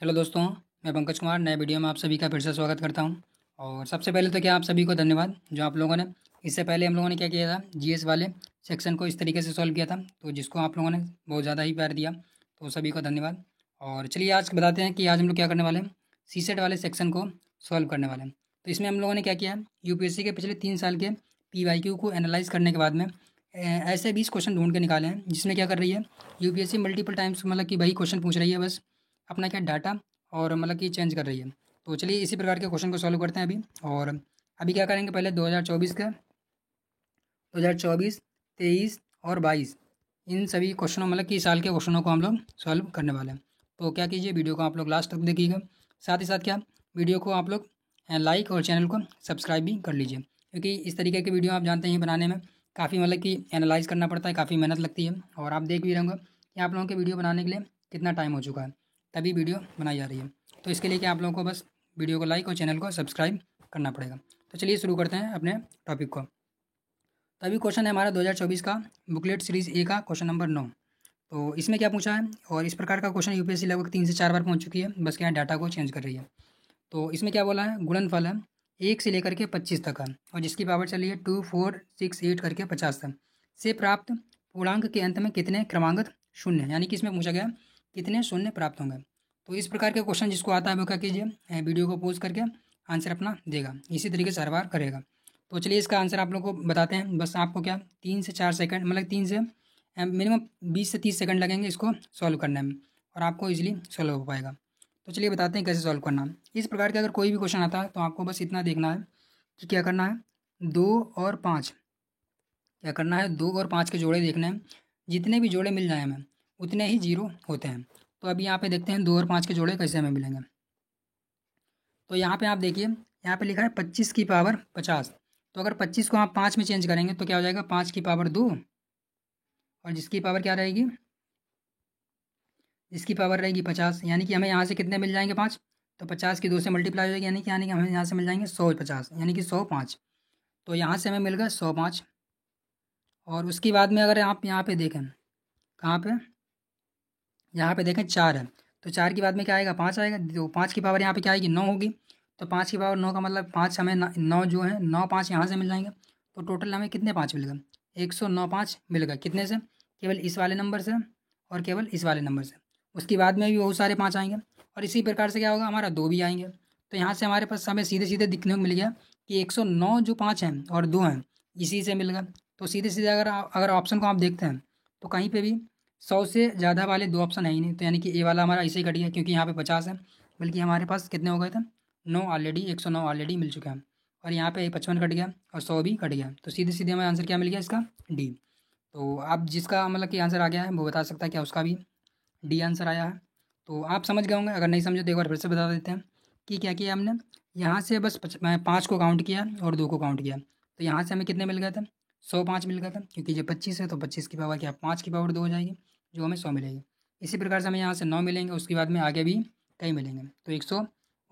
Hello दोस्तों, मैं पंकज कुमार नए वीडियो में आप सभी का फिर से स्वागत करता हूं। और सबसे पहले तो क्या आप सभी को धन्यवाद जो आप लोगों ने इससे पहले हम लोगों ने क्या किया था, जीएस वाले सेक्शन को इस तरीके से सॉल्व किया था, तो जिसको आप लोगों ने बहुत ज़्यादा ही प्यार दिया, तो सभी को धन्यवाद। और चलिए आज बताते हैं कि आज हम लोग क्या करने वाले हैं, सीसेट वाले सेक्शन को सॉल्व करने वाले हैं। तो इसमें हम लोगों ने क्या किया है, यूपीएससी के पिछले 3 साल के पीवाईक्यू को एनालाइज करने के बाद में ऐसे 20 क्वेश्चन ढूंढ के निकाले हैं, जिसमें क्या कर रही है यूपीएससी मल्टीपल टाइम्स मतलब कि वही क्वेश्चन पूछ रही है, बस अपना क्या डाटा और मतलब कि चेंज कर रही है। तो चलिए इसी प्रकार के क्वेश्चन को सॉल्व करते हैं अभी। और अभी क्या करेंगे, पहले 2024, 23 और 22 इन सभी क्वेश्चनों मतलब कि साल के क्वेश्चनों को हम लोग सॉल्व करने वाले हैं। तो क्या कीजिए, वीडियो को आप लोग लास्ट तक देखिएगा। साथ ही साथ क्या, वीडियो को आप लोग लाइक और चैनल को सब्सक्राइब भी कर लीजिए, क्योंकि इस तरीके की वीडियो आप जानते हैं बनाने में काफ़ी मतलब कि एनालाइज करना पड़ता है, काफ़ी मेहनत लगती है। और आप देख भी रहे होंगे कि आप लोगों के वीडियो बनाने के लिए कितना टाइम हो चुका है, तभी वीडियो बनाई जा रही है। तो इसके लिए क्या आप लोगों को बस वीडियो को लाइक और चैनल को सब्सक्राइब करना पड़ेगा। तो चलिए शुरू करते हैं अपने टॉपिक को। तो अभी क्वेश्चन है हमारा 2024 का बुकलेट सीरीज़ ए का क्वेश्चन नंबर 9। तो इसमें क्या पूछा है, और इस प्रकार का क्वेश्चन यूपीएससी लगभग 3 से 4 बार पहुंच चुकी है, बस क्या डाटा को चेंज कर रही है। तो इसमें क्या बोला है, गुणनफल है 1 से लेकर के 25 तक है, और जिसकी पावर चली है 2, 4, 6, 8 करके 50 तक से प्राप्त पूर्णांक के अंत में कितने क्रमांगत शून्य हैं, यानी कि इसमें पूछा गया कितने शून्य प्राप्त होंगे। तो इस प्रकार के क्वेश्चन जिसको आता है वो क्या कीजिए, वीडियो को पॉज करके आंसर अपना देगा, इसी तरीके से हर बार करेगा। तो चलिए इसका आंसर आप लोग को बताते हैं। बस आपको क्या 3 से 4 सेकंड मतलब 3 से मिनिमम 20 से 30 सेकंड लगेंगे इसको सॉल्व करने में, और आपको इजीली सॉल्व हो पाएगा। तो चलिए बताते हैं कैसे सॉल्व करना है। इस प्रकार के अगर कोई भी क्वेश्चन आता है तो आपको बस इतना देखना है कि क्या करना है, 2 और 5, क्या करना है 2 और 5 के जोड़े देखने हैं। जितने भी जोड़े मिल जाए हमें उतने ही जीरो होते हैं। तो अभी यहाँ पे देखते हैं 2 और 5 के जोड़े कैसे हमें मिलेंगे। तो यहाँ पे आप देखिए, यहाँ पे लिखा है 25 की पावर 50। तो अगर 25 को आप 5 में चेंज करेंगे तो क्या हो जाएगा, 5 की पावर 2, और जिसकी पावर क्या रहेगी, जिसकी पावर रहेगी 50, यानी कि हमें यहाँ से कितने मिल जाएंगे 5। तो 50 की 2 से मल्टीप्लाई हो जाएगी, यानी कि हमें यहाँ से मिल जाएंगे 150, यानी कि 105। तो यहाँ से हमें मिल गया 105। और उसके बाद में अगर आप यहाँ पे देखें, कहाँ पे, यहाँ पे देखें 4 है, तो 4 की बाद में क्या आएगा, 5 आएगा। तो 5 की पावर यहाँ पे क्या आएगी, 9 होगी। तो 5 की पावर 9 का मतलब 5 हमें 9 जो है 9 5 यहाँ से मिल जाएंगे। तो टोटल हमें कितने 5 मिल गए, 109 5 मिल गए। कितने से, केवल इस वाले नंबर से और केवल इस वाले नंबर से। उसके बाद में भी बहुत सारे 5 आएंगे, और इसी प्रकार से क्या होगा, हमारा 2 भी आएंगे। तो यहाँ से हमारे पास हमें सीधे सीधे दिखने को मिल गया कि 109 जो 5 हैं और 2 हैं, इसी से मिल गया। तो सीधे सीधे अगर ऑप्शन को आप देखते हैं तो कहीं पे भी 100 से ज़्यादा वाले 2 ऑप्शन है ही नहीं। तो यानी कि ए वाला हमारा ऐसे ही कट गया, क्योंकि यहाँ पे 50 है, बल्कि हमारे पास कितने हो गए थे, 9 ऑलरेडी, 109 ऑलरेडी मिल चुका है। और यहाँ पे 55 कट गया और 100 भी कट गया। तो सीधे सीधे हमें आंसर क्या मिल गया इसका, डी। तो आप जिसका मतलब कि आंसर आ गया है वो बता सकता है क्या उसका भी डी आंसर आया है। तो आप समझ गए होंगे, अगर नहीं समझे तो एक बार फिर से बता देते हैं कि क्या किया हमने। यहाँ से बस 5 को काउंट किया और 2 को काउंट किया। तो यहाँ से हमें कितने मिल गए थे, 105 मिल गया था, क्योंकि ये 25 है तो 25 की पावर क्या, 5 की पावर 2 हो जाएगी, जो हमें 100 मिलेगी। इसी प्रकार से हमें यहाँ से 9 मिलेंगे, उसके बाद में आगे भी कई मिलेंगे। तो 100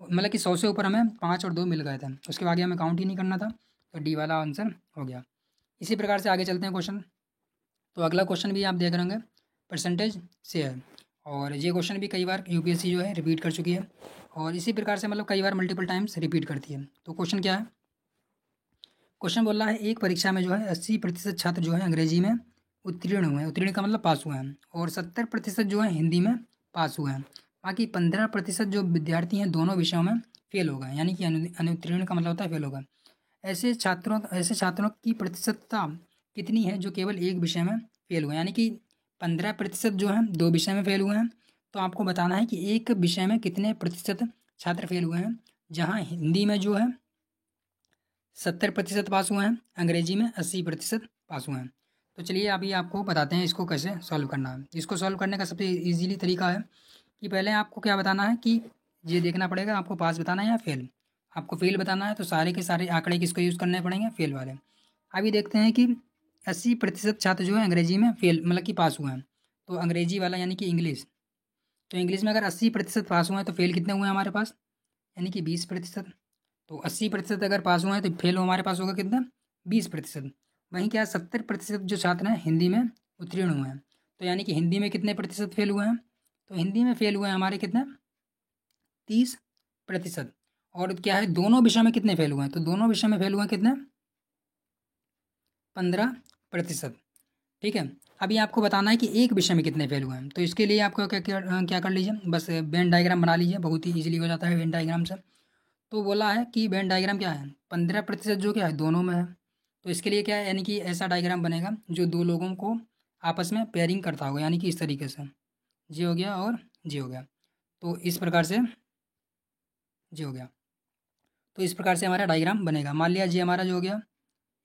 मतलब कि 100 से ऊपर हमें 5 और 2 मिल गए थे, उसके आगे हमें काउंट ही नहीं करना था। तो डी वाला आंसर हो गया। इसी प्रकार से आगे चलते हैं क्वेश्चन। तो अगला क्वेश्चन भी आप देख रहे होंगे, परसेंटेज से है। और ये क्वेश्चन भी कई बार यूपीएससी जो है रिपीट कर चुकी है, और इसी प्रकार से मतलब कई बार मल्टीपल टाइम्स रिपीट करती है। तो क्वेश्चन क्या है, क्वेश्चन बोल रहा है एक परीक्षा में जो है 80% छात्र जो है अंग्रेजी में उत्तीर्ण हुए हैं, उत्तीर्ण का मतलब पास हुए हैं, और 70% जो है हिंदी में पास हुए हैं। बाकी 15% जो विद्यार्थी हैं दोनों विषयों में फेल हो गए, यानी कि अनुत्तीर्ण का मतलब होता है फेल हो गए। ऐसे छात्रों की प्रतिशतता कितनी है जो केवल एक विषय में फेल हुए, यानी कि 15% जो है 2 विषय में फेल हुए हैं। तो आपको बताना है कि एक विषय में कितने प्रतिशत छात्र फेल हुए हैं। जहाँ हिंदी में जो है 70% पास हुए हैं, अंग्रेजी में 80% पास हुए हैं। तो चलिए अभी आपको बताते हैं इसको कैसे सॉल्व करना है। इसको सॉल्व करने का सबसे इजीली तरीका है कि पहले आपको क्या बताना है कि ये देखना पड़ेगा आपको पास बताना है या फेल। आपको फेल बताना है तो सारे के सारे आंकड़े किसको यूज़ करने पड़ेंगे, फेल वाले। अभी देखते हैं कि 80% छात्र जो है अंग्रेजी में फेल मतलब कि पास हुए हैं। तो अंग्रेजी वाला यानी कि इंग्लिश, तो इंग्लिश में अगर 80% पास हुए हैं तो फेल कितने हुए हैं हमारे पास, यानी कि 20%। तो 80% अगर पास हुए हैं तो फेल हमारे पास होगा कितना, 20%। वहीं क्या 70% जो छात्र हैं हिंदी में उत्तीर्ण हुए हैं। तो यानी कि हिंदी में कितने प्रतिशत फेल हुए हैं, तो हिंदी में फेल हुए हैं हमारे कितने, 30%। और क्या है, दोनों विषय में कितने फेल हुए हैं, तो दोनों विषय में फेल हुए हैं कितने, 15%। ठीक है। अभी आपको बताना है कि एक विषय में कितने फेल हुए हैं, तो इसके लिए आपको क्या क्या क्या कर लीजिए, बस वेन डायग्राम बना लीजिए, बहुत ही ईजिली हो जाता है वेन डायग्राम से। तो बोला है कि वेन डायग्राम क्या है, 15% जो क्या है दोनों में है। तो इसके लिए क्या है, यानी कि ऐसा डायग्राम बनेगा जो दो लोगों को आपस में पेयरिंग करता होगा, यानी कि इस तरीके से जे हो गया और जे हो गया। तो इस प्रकार से जे हो गया, तो इस प्रकार से हमारा डायग्राम बनेगा। मान लिया जे हमारा जो हो गया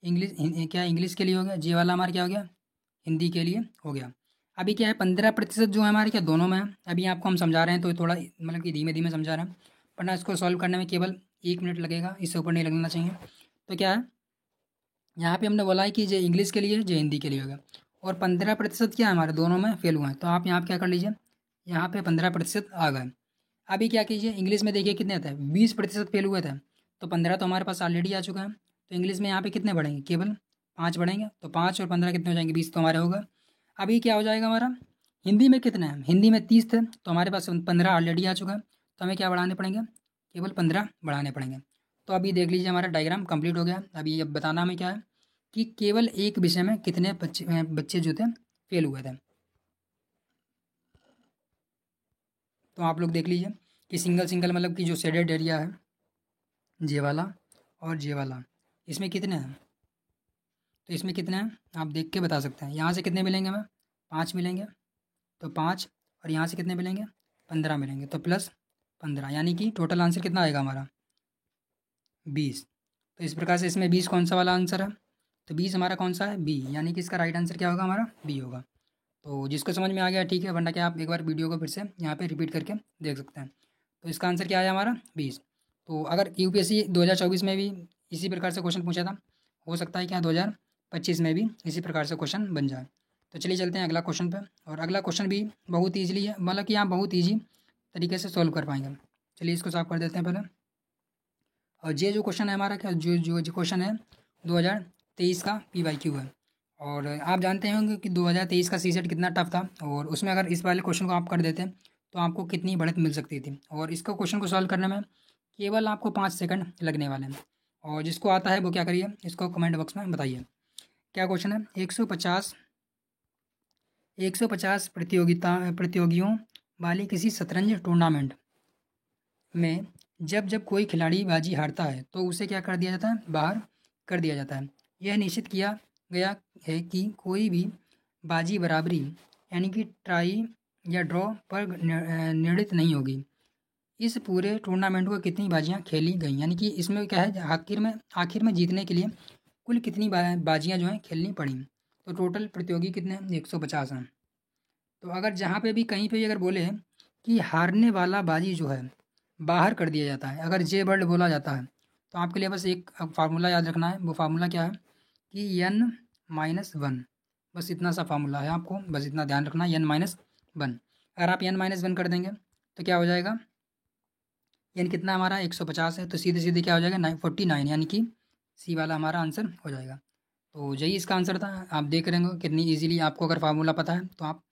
क्या इंग्लिश के लिए हो गया, जे वाला हमारा क्या हो गया, हिंदी के लिए हो गया। अभी क्या है, 15% जो है हमारे क्या दोनों में है। अभी आपको हम समझा रहे हैं तो थोड़ा मतलब कि धीमे धीमे समझा रहे हैं, वरना इसको सॉल्व करने में केवल 1 मिनट लगेगा, इससे ऊपर नहीं लगना चाहिए। तो क्या है, यहाँ पे हमने बोला है कि जो इंग्लिश के लिए जो हिंदी के लिए होगा, और 15% क्या है हमारे दोनों में फेल हुए हैं। तो आप यहाँ पे क्या कर लीजिए, यहाँ पे 15% आ गए। अभी क्या कीजिए, इंग्लिश में देखिए कितने थे, 20% फेल हुए थे, तो 15 तो हमारे पास ऑलरेडी आ चुका है। तो इंग्लिश में यहाँ पे कितने बढ़ेंगे, केवल 5 बढ़ेंगे, तो 5 और 15 कितने हो जाएंगे, 20 तो हमारे होगा। अभी क्या हो जाएगा हमारा, हिंदी में कितने हैं, हिंदी में 30 थे, तो हमारे पास 15 ऑलरेडी आ चुका है, तो हमें क्या बढ़ाने पड़ेंगे, केवल 15 बढ़ाने पड़ेंगे। तो अभी देख लीजिए हमारा डायग्राम कंप्लीट हो गया। अभी अब बताना हमें क्या है कि केवल एक विषय में कितने बच्चे जो थे फेल हुए थे। तो आप लोग देख लीजिए कि सिंगल सिंगल मतलब कि जो शेडेड एरिया है, जे वाला और जे वाला, इसमें कितने हैं, तो इसमें कितने हैं आप देख के बता सकते हैं। यहाँ से कितने मिलेंगे हमें, 5 मिलेंगे, तो 5, और यहाँ से कितने मिलेंगे, 15 मिलेंगे, तो +15, यानी कि टोटल आंसर कितना आएगा हमारा, 20। तो इस प्रकार से इसमें 20 कौन सा वाला आंसर है, तो 20 हमारा कौन सा है, बी, यानी कि इसका राइट आंसर क्या होगा हमारा, बी होगा। तो जिसको समझ में आ गया ठीक है, वरना क्या आप एक बार वीडियो को फिर से यहाँ पे रिपीट करके देख सकते हैं। तो इसका आंसर क्या आया हमारा, 20। तो अगर यूपीएससी 2024 में भी इसी प्रकार से क्वेश्चन पूछा था, हो सकता है क्या 2025 में भी इसी प्रकार से क्वेश्चन बन जाए। तो चलिए चलते हैं अगला क्वेश्चन पे। और अगला क्वेश्चन भी बहुत ईजिली है, मतलब कि आप बहुत ईजी तरीके से सॉल्व कर पाएंगे। चलिए इसको साफ कर देते हैं पहले। और ये जो क्वेश्चन है हमारा क्या, जो क्वेश्चन है 2023 का PYQ है। और आप जानते होंगे कि 2023 का सीसेट कितना टफ था, और उसमें अगर इस वाले क्वेश्चन को आप कर देते तो आपको कितनी बढ़त मिल सकती थी। और इसको क्वेश्चन को सॉल्व करने में केवल आपको 5 सेकंड लगने वाले हैं। और जिसको आता है वो क्या करिए, इसको कमेंट बॉक्स में बताइए क्या क्वेश्चन है। 150 प्रतियोगियों वाले किसी शतरंज टूर्नामेंट में जब जब कोई खिलाड़ी बाजी हारता है तो उसे क्या कर दिया जाता है, बाहर कर दिया जाता है। यह निश्चित किया गया है कि कोई भी बाजी बराबरी यानी कि टाई या ड्रॉ पर निर्णित नहीं होगी। इस पूरे टूर्नामेंट को कितनी बाजियां खेली गई, यानी कि इसमें क्या है, आखिर में जीतने के लिए कुल कितनी बाजियां जो हैं खेलनी पड़ी। तो टोटल प्रतियोगी कितने हैं, 150 हैं। तो अगर जहाँ पे भी कहीं पे भी अगर बोले कि हारने वाला बाजी जो है बाहर कर दिया जाता है, अगर जे वर्ड बोला जाता है, तो आपके लिए बस एक फार्मूला याद रखना है। वो फार्मूला क्या है कि n-1, बस इतना सा फार्मूला है, आपको बस इतना ध्यान रखना है, n-1। अगर आप n-1 कर देंगे तो क्या हो जाएगा, n कितना हमारा 150 है, तो सीधे सीधे क्या हो जाएगा 49, यानी कि सी वाला हमारा आंसर हो जाएगा। तो यही इसका आंसर था। आप देख रहे होंगे कितनी ईजिली, आपको अगर फार्मूला पता है तो आप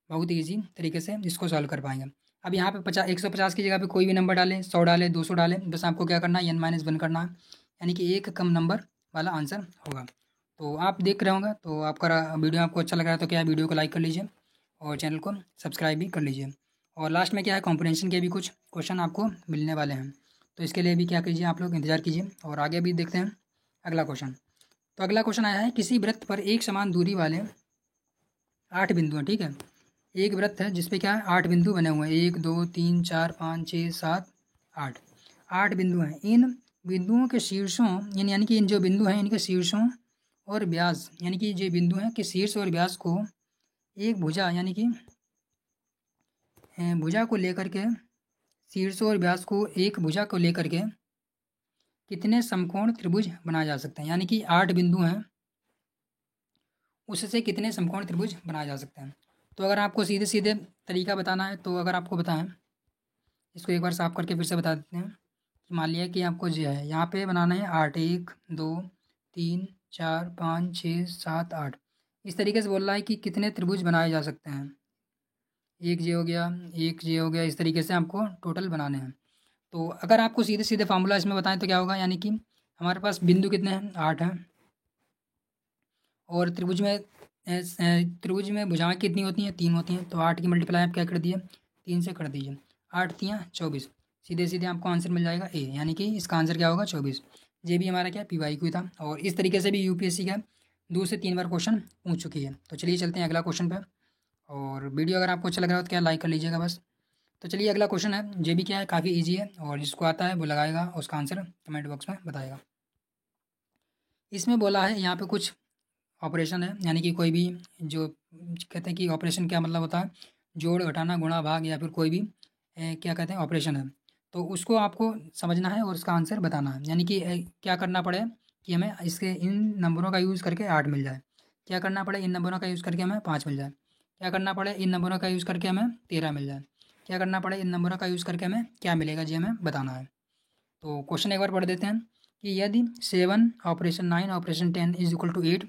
बहुत ईजी तरीके से इसको सॉल्व कर पाएंगे। अब यहाँ पे 150 की जगह पे कोई भी नंबर डालें, 100 डालें, 200 डालें, बस आपको क्या करना है, n-1 करना है, यानी कि एक कम नंबर वाला आंसर होगा। तो आप देख रहे होंगे, तो आपका वीडियो आपको अच्छा लग रहा है तो क्या वीडियो को लाइक कर लीजिए और चैनल को सब्सक्राइब भी कर लीजिए। और लास्ट में क्या है, कॉम्प्रिहेंशन के भी कुछ क्वेश्चन आपको मिलने वाले हैं, तो इसके लिए भी क्या कीजिए, आप लोग इंतजार कीजिए। और आगे भी देखते हैं अगला क्वेश्चन। तो अगला क्वेश्चन आया है, किसी वृत्त पर एक समान दूरी वाले 8 बिंदु हैं, ठीक है। एक वृत्त है जिसपे क्या है, 8 बिंदु बने हुए हैं, 1 2 3 4 5 6 7 8, 8 बिंदु हैं। इन बिंदुओं के शीर्षों यानी कि इन जो बिंदु हैं इनके शीर्षों और व्यास, यानी कि जो बिंदु हैं कि शीर्ष और व्यास को एक भुजा यानी कि भुजा को लेकर के, शीर्ष और व्यास को एक भुजा को लेकर के कितने समकोण त्रिभुज बनाए जा सकते हैं, यानी कि 8 बिंदु हैं उससे कितने समकोण त्रिभुज बनाए जा सकते हैं। तो अगर आपको सीधे सीधे तरीका बताना है तो अगर आपको बताएं, इसको एक बार साफ करके फिर से बता देते हैं कि मान लिया कि आपको जो है यहाँ पे बनाना है 8, 1 2 3 4 5 6 7 8, इस तरीके से बोल रहा है कि कितने त्रिभुज बनाए जा सकते हैं। एक जे हो गया, एक जे हो गया, इस तरीके से आपको टोटल बनाने हैं। तो अगर आपको सीधे सीधे फार्मूला इसमें बताएं तो क्या होगा, यानी कि हमारे पास बिंदु कितने हैं, 8 हैं, और त्रिभुज में भुजाएं कितनी होती हैं, 3 होती हैं। तो 8 की मल्टीप्लाई आप क्या कर दिए, 3 से कर दीजिए, 8 तियाँ 24, सीधे सीधे आपको आंसर मिल जाएगा ए, यानी कि इसका आंसर क्या होगा 24। ये भी हमारा क्या PYQ था, और इस तरीके से भी UPSC का 2 से 3 बार क्वेश्चन पूछ चुकी है। तो चलिए चलते हैं अगला क्वेश्चन पे, और वीडियो अगर आपको अच्छा लग रहा हो तो क्या लाइक कर लीजिएगा बस। तो चलिए अगला क्वेश्चन है, ये भी क्या है काफ़ी ईजी है, और जिसको आता है वो लगाएगा, उसका आंसर कमेंट बॉक्स में बताएगा। इसमें बोला है यहाँ पे कुछ ऑपरेशन है, यानी कि कोई भी जो कहते हैं कि ऑपरेशन क्या मतलब होता है, जोड़ घटाना गुणा भाग या फिर कोई भी क्या कहते हैं ऑपरेशन है, तो उसको आपको समझना है और उसका आंसर बताना है। यानी कि क्या करना पड़े कि हमें इसके इन नंबरों का यूज़ करके 8 मिल जाए, क्या करना पड़े इन नंबरों का यूज़ करके हमें 5 मिल जाए, क्या करना पड़े इन नंबरों का यूज़ करके हमें 13 मिल जाए, क्या करना पड़े इन नंबरों का यूज़ करके हमें क्या मिलेगा, जी हमें बताना है। तो क्वेश्चन एक बार पढ़ देते हैं कि यदि 7 operation 9 operation 10 is equal to 8,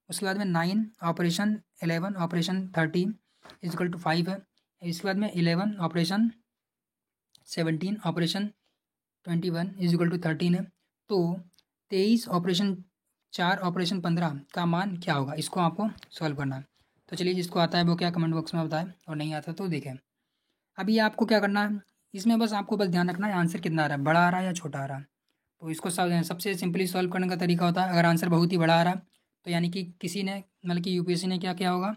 उसके बाद में 9 operation 11 operation 13 is equal to 5 है, इसके बाद में 11 operation 17 operation 21 is equal to 13 है, तो 23 ऑपरेशन 4 ऑपरेशन 15 का मान क्या होगा, इसको आपको सॉल्व करना है। तो चलिए जिसको आता है वो क्या कमेंट बॉक्स में बताए, और नहीं आता तो देखें। अभी आपको क्या करना है, इसमें बस आपको बस ध्यान रखना है आंसर कितना आ रहा है, बड़ा आ रहा है या छोटा आ रहा है। तो इसको सबसे सिंपली सॉल्व करने का तरीका होता है, अगर आंसर बहुत ही बड़ा आ रहा है तो यानी कि किसी ने मतलब कि UPSC ने क्या किया होगा,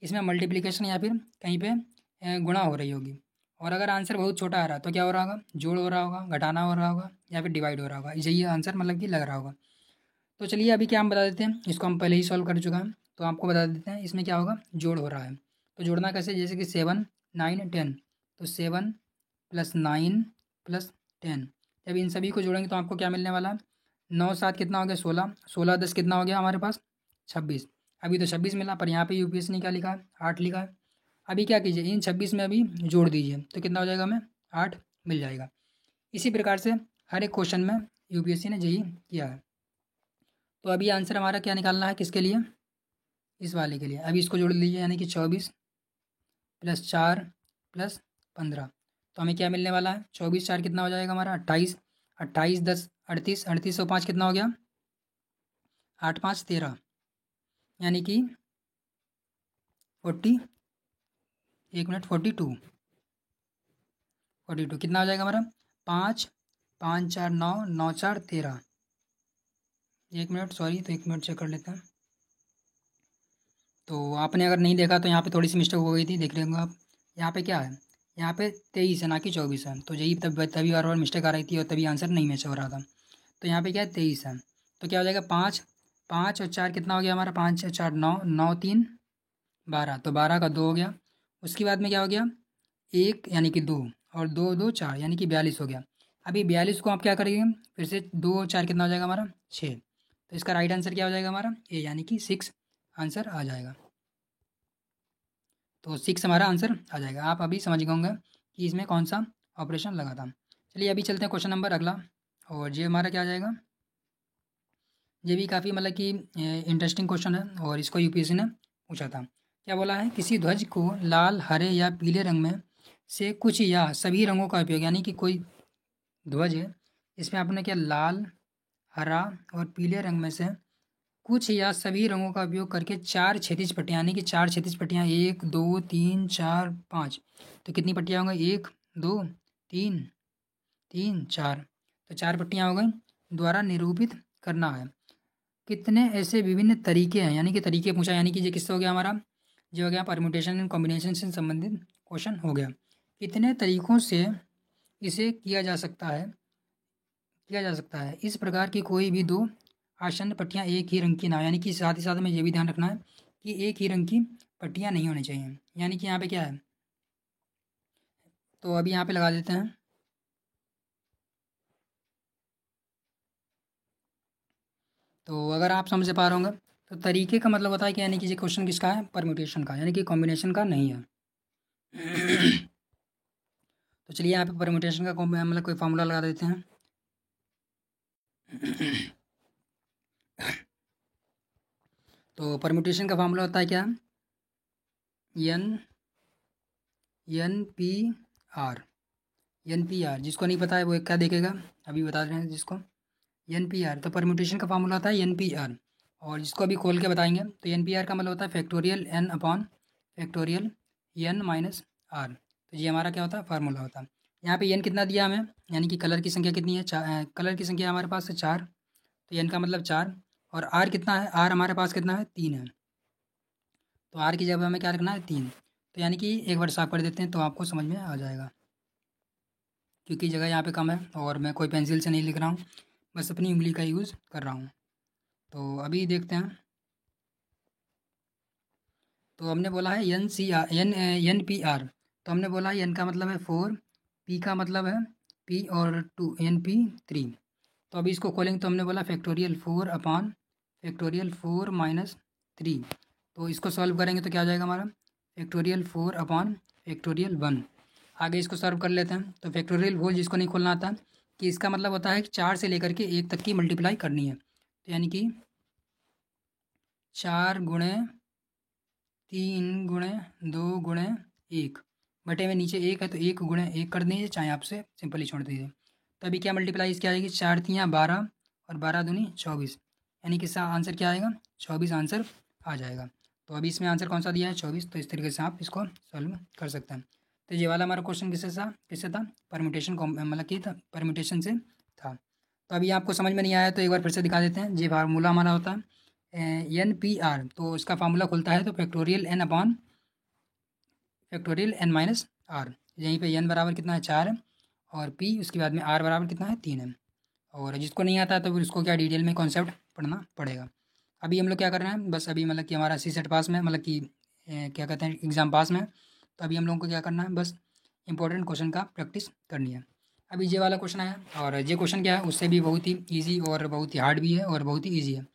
इसमें मल्टीप्लिकेशन या फिर कहीं पे गुणा हो रही होगी। और अगर आंसर बहुत छोटा आ रहा है तो क्या हो रहा होगा, जोड़ हो रहा होगा, घटाना हो रहा होगा, या फिर डिवाइड हो रहा होगा, यही आंसर मतलब कि लग रहा होगा। तो चलिए अभी क्या हम बता देते हैं, इसको हम पहले ही सॉल्व कर चुका हैं, तो आपको बता देते हैं इसमें क्या होगा, जोड़ हो रहा है। तो जोड़ना कैसे, जैसे कि 7 9 10, तो 7 + 9 + 10, जब इन सभी को जोड़ेंगे तो आपको क्या मिलने वाला है, 9 7 कितना हो गया 16, 16 10 कितना हो गया हमारे पास 26। अभी तो 26 मिला, पर यहाँ पे UPSC ने क्या लिखा है, 8 लिखा है। अभी क्या कीजिए, इन 26 में अभी जोड़ दीजिए तो कितना हो जाएगा, हमें 8 मिल जाएगा। इसी प्रकार से हर एक क्वेश्चन में UPSC ने यही किया है। तो अभी आंसर हमारा क्या निकालना है, किसके लिए, इस वाले के लिए। अभी इसको जोड़ लीजिए, यानी कि 24 + 4 + 15, तो हमें क्या मिलने वाला है, 24 4 कितना हो जाएगा हमारा 28, 28 10 38, 38 और 5 कितना हो गया, 8 5 13, यानी कि 40, 1 मिनट 42, 42 कितना हो जाएगा हमारा, 5 5 4 9 9 4 13, 1 मिनट सॉरी, तो 1 मिनट चेक कर लेते हैं। तो आपने अगर नहीं देखा तो यहाँ पे थोड़ी सी मिस्टेक हो गई थी, देख लेंगे आप। यहाँ पे क्या है, यहाँ पे 23 है ना कि 24 है, तो यही तभी बार बार मिस्टेक आ रही थी और तभी आंसर नहीं मैच हो रहा था। तो यहाँ पे क्या है 23 है, तो क्या हो जाएगा 5 5 और 4 कितना हो गया हमारा, 5 4 9 9 3 12, तो 12 का 2 हो गया। उसके बाद में क्या हो गया, 1 यानी कि 2, और 2 2 4 यानी कि 42 हो गया। अभी 42 को आप क्या करेंगे, फिर से 2 और 4 कितना हो जाएगा हमारा 6, तो इसका राइट आंसर क्या हो जाएगा हमारा ए, यानी कि 6 आंसर आ जाएगा। तो 6 हमारा आंसर आ जाएगा। आप अभी समझ गए होंगे कि इसमें कौन सा ऑपरेशन लगा था। चलिए अभी चलते हैं क्वेश्चन नंबर अगला, और ये हमारा क्या आ जाएगा, ये भी काफ़ी मतलब कि इंटरेस्टिंग क्वेश्चन है, और इसको UPSC ने पूछा था। क्या बोला है, किसी ध्वज को लाल हरे या पीले रंग में से कुछ या सभी रंगों का उपयोग, यानी कि कोई ध्वज है इसमें आपने क्या लाल हरा और पीले रंग में से कुछ या सभी रंगों का उपयोग करके 4 क्षैतिज पट्टियाँ, यानी कि 4 क्षैतिज पट्टियाँ 1 2 3 4 5, तो कितनी पट्टियाँ हो गई, 1 2 3 3 4, तो 4 पट्टियाँ हो गई, द्वारा निरूपित करना है। कितने ऐसे विभिन्न तरीके हैं, यानी कि तरीके पूछा, यानी कि ये किससे हो गया हमारा, जो हो गया परम्यूटेशन एंड कॉम्बिनेशन से संबंधित क्वेश्चन हो गया। कितने तरीकों से इसे किया जा सकता है, इस प्रकार की कोई भी दो आसन्न पट्टियाँ एक ही रंग की ना हो, यानी कि साथ ही साथ में ये भी ध्यान रखना है कि एक ही रंग की पट्टियाँ नहीं होनी चाहिए। यानी कि यहाँ पे क्या है, तो अभी यहाँ पे लगा देते हैं। तो अगर आप समझ पा रहे होंगे, तो तरीके का मतलब होता है कि यानी कि ये क्वेश्चन किसका है, परम्यूटेशन का, यानी कि कॉम्बिनेशन का नहीं है। तो चलिए यहाँ पे परम्यूटेशन का मतलब कोई फार्मूला लगा देते हैं। तो परम्यूटेशन का फार्मूला होता है क्या, NP R, NPR, जिसको नहीं पता है वो क्या देखेगा, अभी बता रहे हैं जिसको। NPR तो परम्यूटेशन का फार्मूला होता है NPR, और जिसको अभी खोल के बताएंगे तो NPR का मतलब होता है factorial N upon factorial N minus R। तो ये हमारा क्या होता है, फार्मूला होता है। यहाँ पे N कितना दिया हमें, यानी कि कलर की संख्या कितनी है, कलर की संख्या हमारे पास है 4, तो N का मतलब 4। और R कितना है, R हमारे पास कितना है, 3 है, तो R की जगह हमें क्या रखना है, 3। तो यानी कि एक बार साफ कर देते हैं तो आपको समझ में आ जाएगा, क्योंकि जगह यहाँ पे कम है और मैं कोई पेंसिल से नहीं लिख रहा हूँ, बस अपनी उंगली का यूज़ कर रहा हूँ। तो अभी देखते हैं। तो हमने बोला है NPR, तो हमने बोला है N का मतलब है 4, P का मतलब है P और 2, NP 3। तो अभी इसको खोलेंगे तो हमने बोला फैक्टोरियल 4 अपॉन फैक्टोरियल 4 माइनस 3। तो इसको सॉल्व करेंगे तो क्या हो जाएगा हमारा, फैक्टोरियल 4 अपॉन फैक्टोरियल 1। आगे इसको सॉल्व कर लेते हैं। तो फैक्टोरियल होल जिसको नहीं खोलना आता, कि इसका मतलब होता है कि 4 से लेकर के 1 तक की मल्टीप्लाई करनी है, तो यानी कि 4 गुणे 3 गुणे 2 गुणे 1 बटे में नीचे 1 है तो 1 गुणे 1 कर दीजिए, चाहे आपसे सिंपली छोड़ दीजिए। तो अभी क्या मल्टीप्लाई इसकी आएगी, 4 3 12 और 12 दूनी 24, यानी कि इसका आंसर क्या आएगा, 24 आंसर आ जाएगा। तो अभी इसमें आंसर कौन सा दिया है, 24। तो इस तरीके से आप इसको सॉल्व कर सकते हैं। तो ये वाला हमारा क्वेश्चन किससे था, परम्यूटेशन मतलब कि था, परम्यूटेशन से था। तो अभी आपको समझ में नहीं आया तो एक बार फिर से दिखा देते हैं। ये फार्मूला हमारा होता है NPR, तो इसका फार्मूला खुलता है तो factorial N upon factorial N minus R। यहीं पे N बराबर कितना है, 4 है, और P उसके बाद में R बराबर कितना है, 3 है। और जिसको नहीं आता तो फिर उसको क्या डिटेल में कॉन्सेप्ट पढ़ना पड़ेगा। अभी हम लोग क्या कर रहे हैं, बस अभी मतलब कि हमारा C सेट पास में, मतलब कि क्या कहते हैं, एग्ज़ाम पास में। तो अभी हम लोगों को क्या करना है, बस इंपॉर्टेंट क्वेश्चन का प्रैक्टिस करनी है। अभी ये वाला क्वेश्चन आया, और ये क्वेश्चन क्या है, उससे भी बहुत ही ईजी और बहुत ही हार्ड भी है और बहुत ही ईजी है।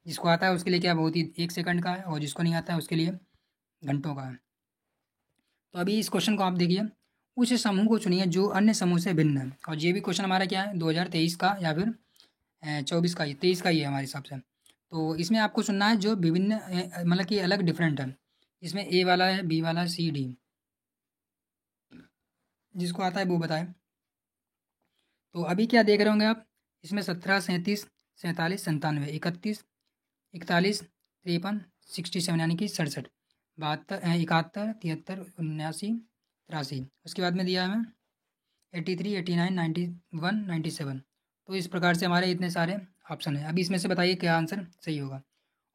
जिसको आता है उसके लिए क्या बहुत ही 1 सेकंड का है, और जिसको नहीं आता है उसके लिए घंटों का है। तो अभी इस क्वेश्चन को आप देखिए, उस समूह को चुनिए जो अन्य समूह से भिन्न है। और ये भी क्वेश्चन हमारा क्या है, 2023 का या फिर 24 का, 23 का ही है हमारे हिसाब से। तो इसमें आपको चुनना है जो विभिन्न मतलब कि अलग डिफरेंट है। इसमें A वाला है, B वाला, C D, जिसको आता है वो बताए। तो अभी क्या देख रहे होंगे आप, इसमें 17 37 47 97 31 41 53 67, यानी कि 67 72 71 73 79 83। उसके बाद में दिया है हमें 83 89 91 97। तो इस प्रकार से हमारे इतने सारे ऑप्शन हैं। अभी इसमें से बताइए क्या आंसर सही होगा,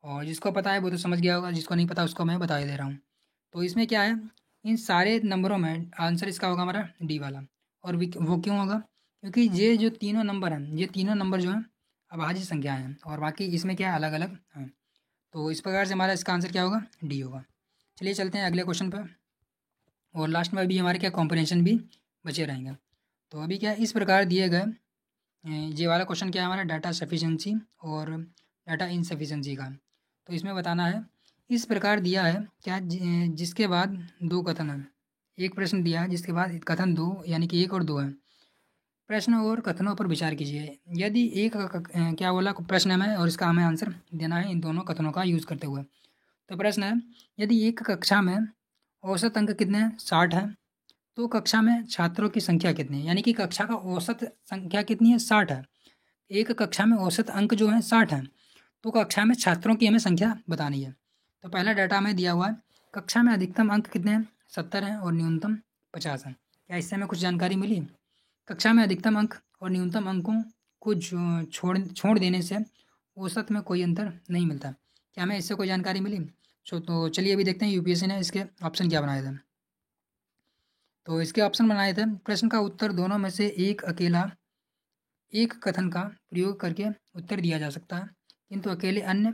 और जिसको पता है वो तो समझ गया होगा, जिसको नहीं पता उसको मैं बता दे रहा हूँ। तो इसमें क्या है, इन सारे नंबरों में आंसर इसका होगा हमारा D वाला। और वो क्यों होगा, क्योंकि ये जो तीनों नंबर हैं, ये तीनों नंबर जो हैं अभाज्य संख्याएं हैं, और बाकी इसमें क्या अलग अलग हैं। तो इस प्रकार से हमारा इसका आंसर क्या होगा, D होगा। चलिए चलते हैं अगले क्वेश्चन पर, और लास्ट में अभी हमारे क्या कॉम्बिनेशन भी बचे रहेंगे। तो अभी क्या इस प्रकार दिए गए, ये वाला क्वेश्चन क्या है हमारा, डाटा सफिशेंसी और डाटा इनसफिशेंसी का। तो इसमें बताना है, इस प्रकार दिया है क्या, जिसके बाद 2 कथन है। एक प्रश्न दिया है जिसके बाद कथन 2, यानी कि 1 और 2 है। प्रश्न और कथनों पर विचार कीजिए। यदि एक क्या बोला प्रश्न है में, और इसका हमें आंसर देना है इन दोनों कथनों का यूज़ करते हुए। तो प्रश्न है, यदि एक कक्षा में औसत अंक कितने हैं, 60 है, तो कक्षा में छात्रों की संख्या कितनी है, यानी कि कक्षा का औसत संख्या कितनी है, 60 है। एक कक्षा में औसत अंक जो है 60 है, तो कक्षा में छात्रों की हमें संख्या बतानी है। तो पहला डाटा हमें दिया हुआ है, कक्षा में अधिकतम अंक कितने हैं, 70 हैं, और न्यूनतम 50 है। क्या इससे हमें कुछ जानकारी मिली, कक्षा में अधिकतम अंक और न्यूनतम अंकों को छोड़ देने से औसत में कोई अंतर नहीं मिलता। क्या हमें इससे कोई जानकारी मिली। तो चलिए अभी देखते हैं UPSC ने इसके ऑप्शन क्या बनाए थे। तो इसके ऑप्शन बनाए थे, प्रश्न का उत्तर दोनों में से एक अकेला एक कथन का प्रयोग करके उत्तर दिया जा सकता है, किंतु अकेले अन्य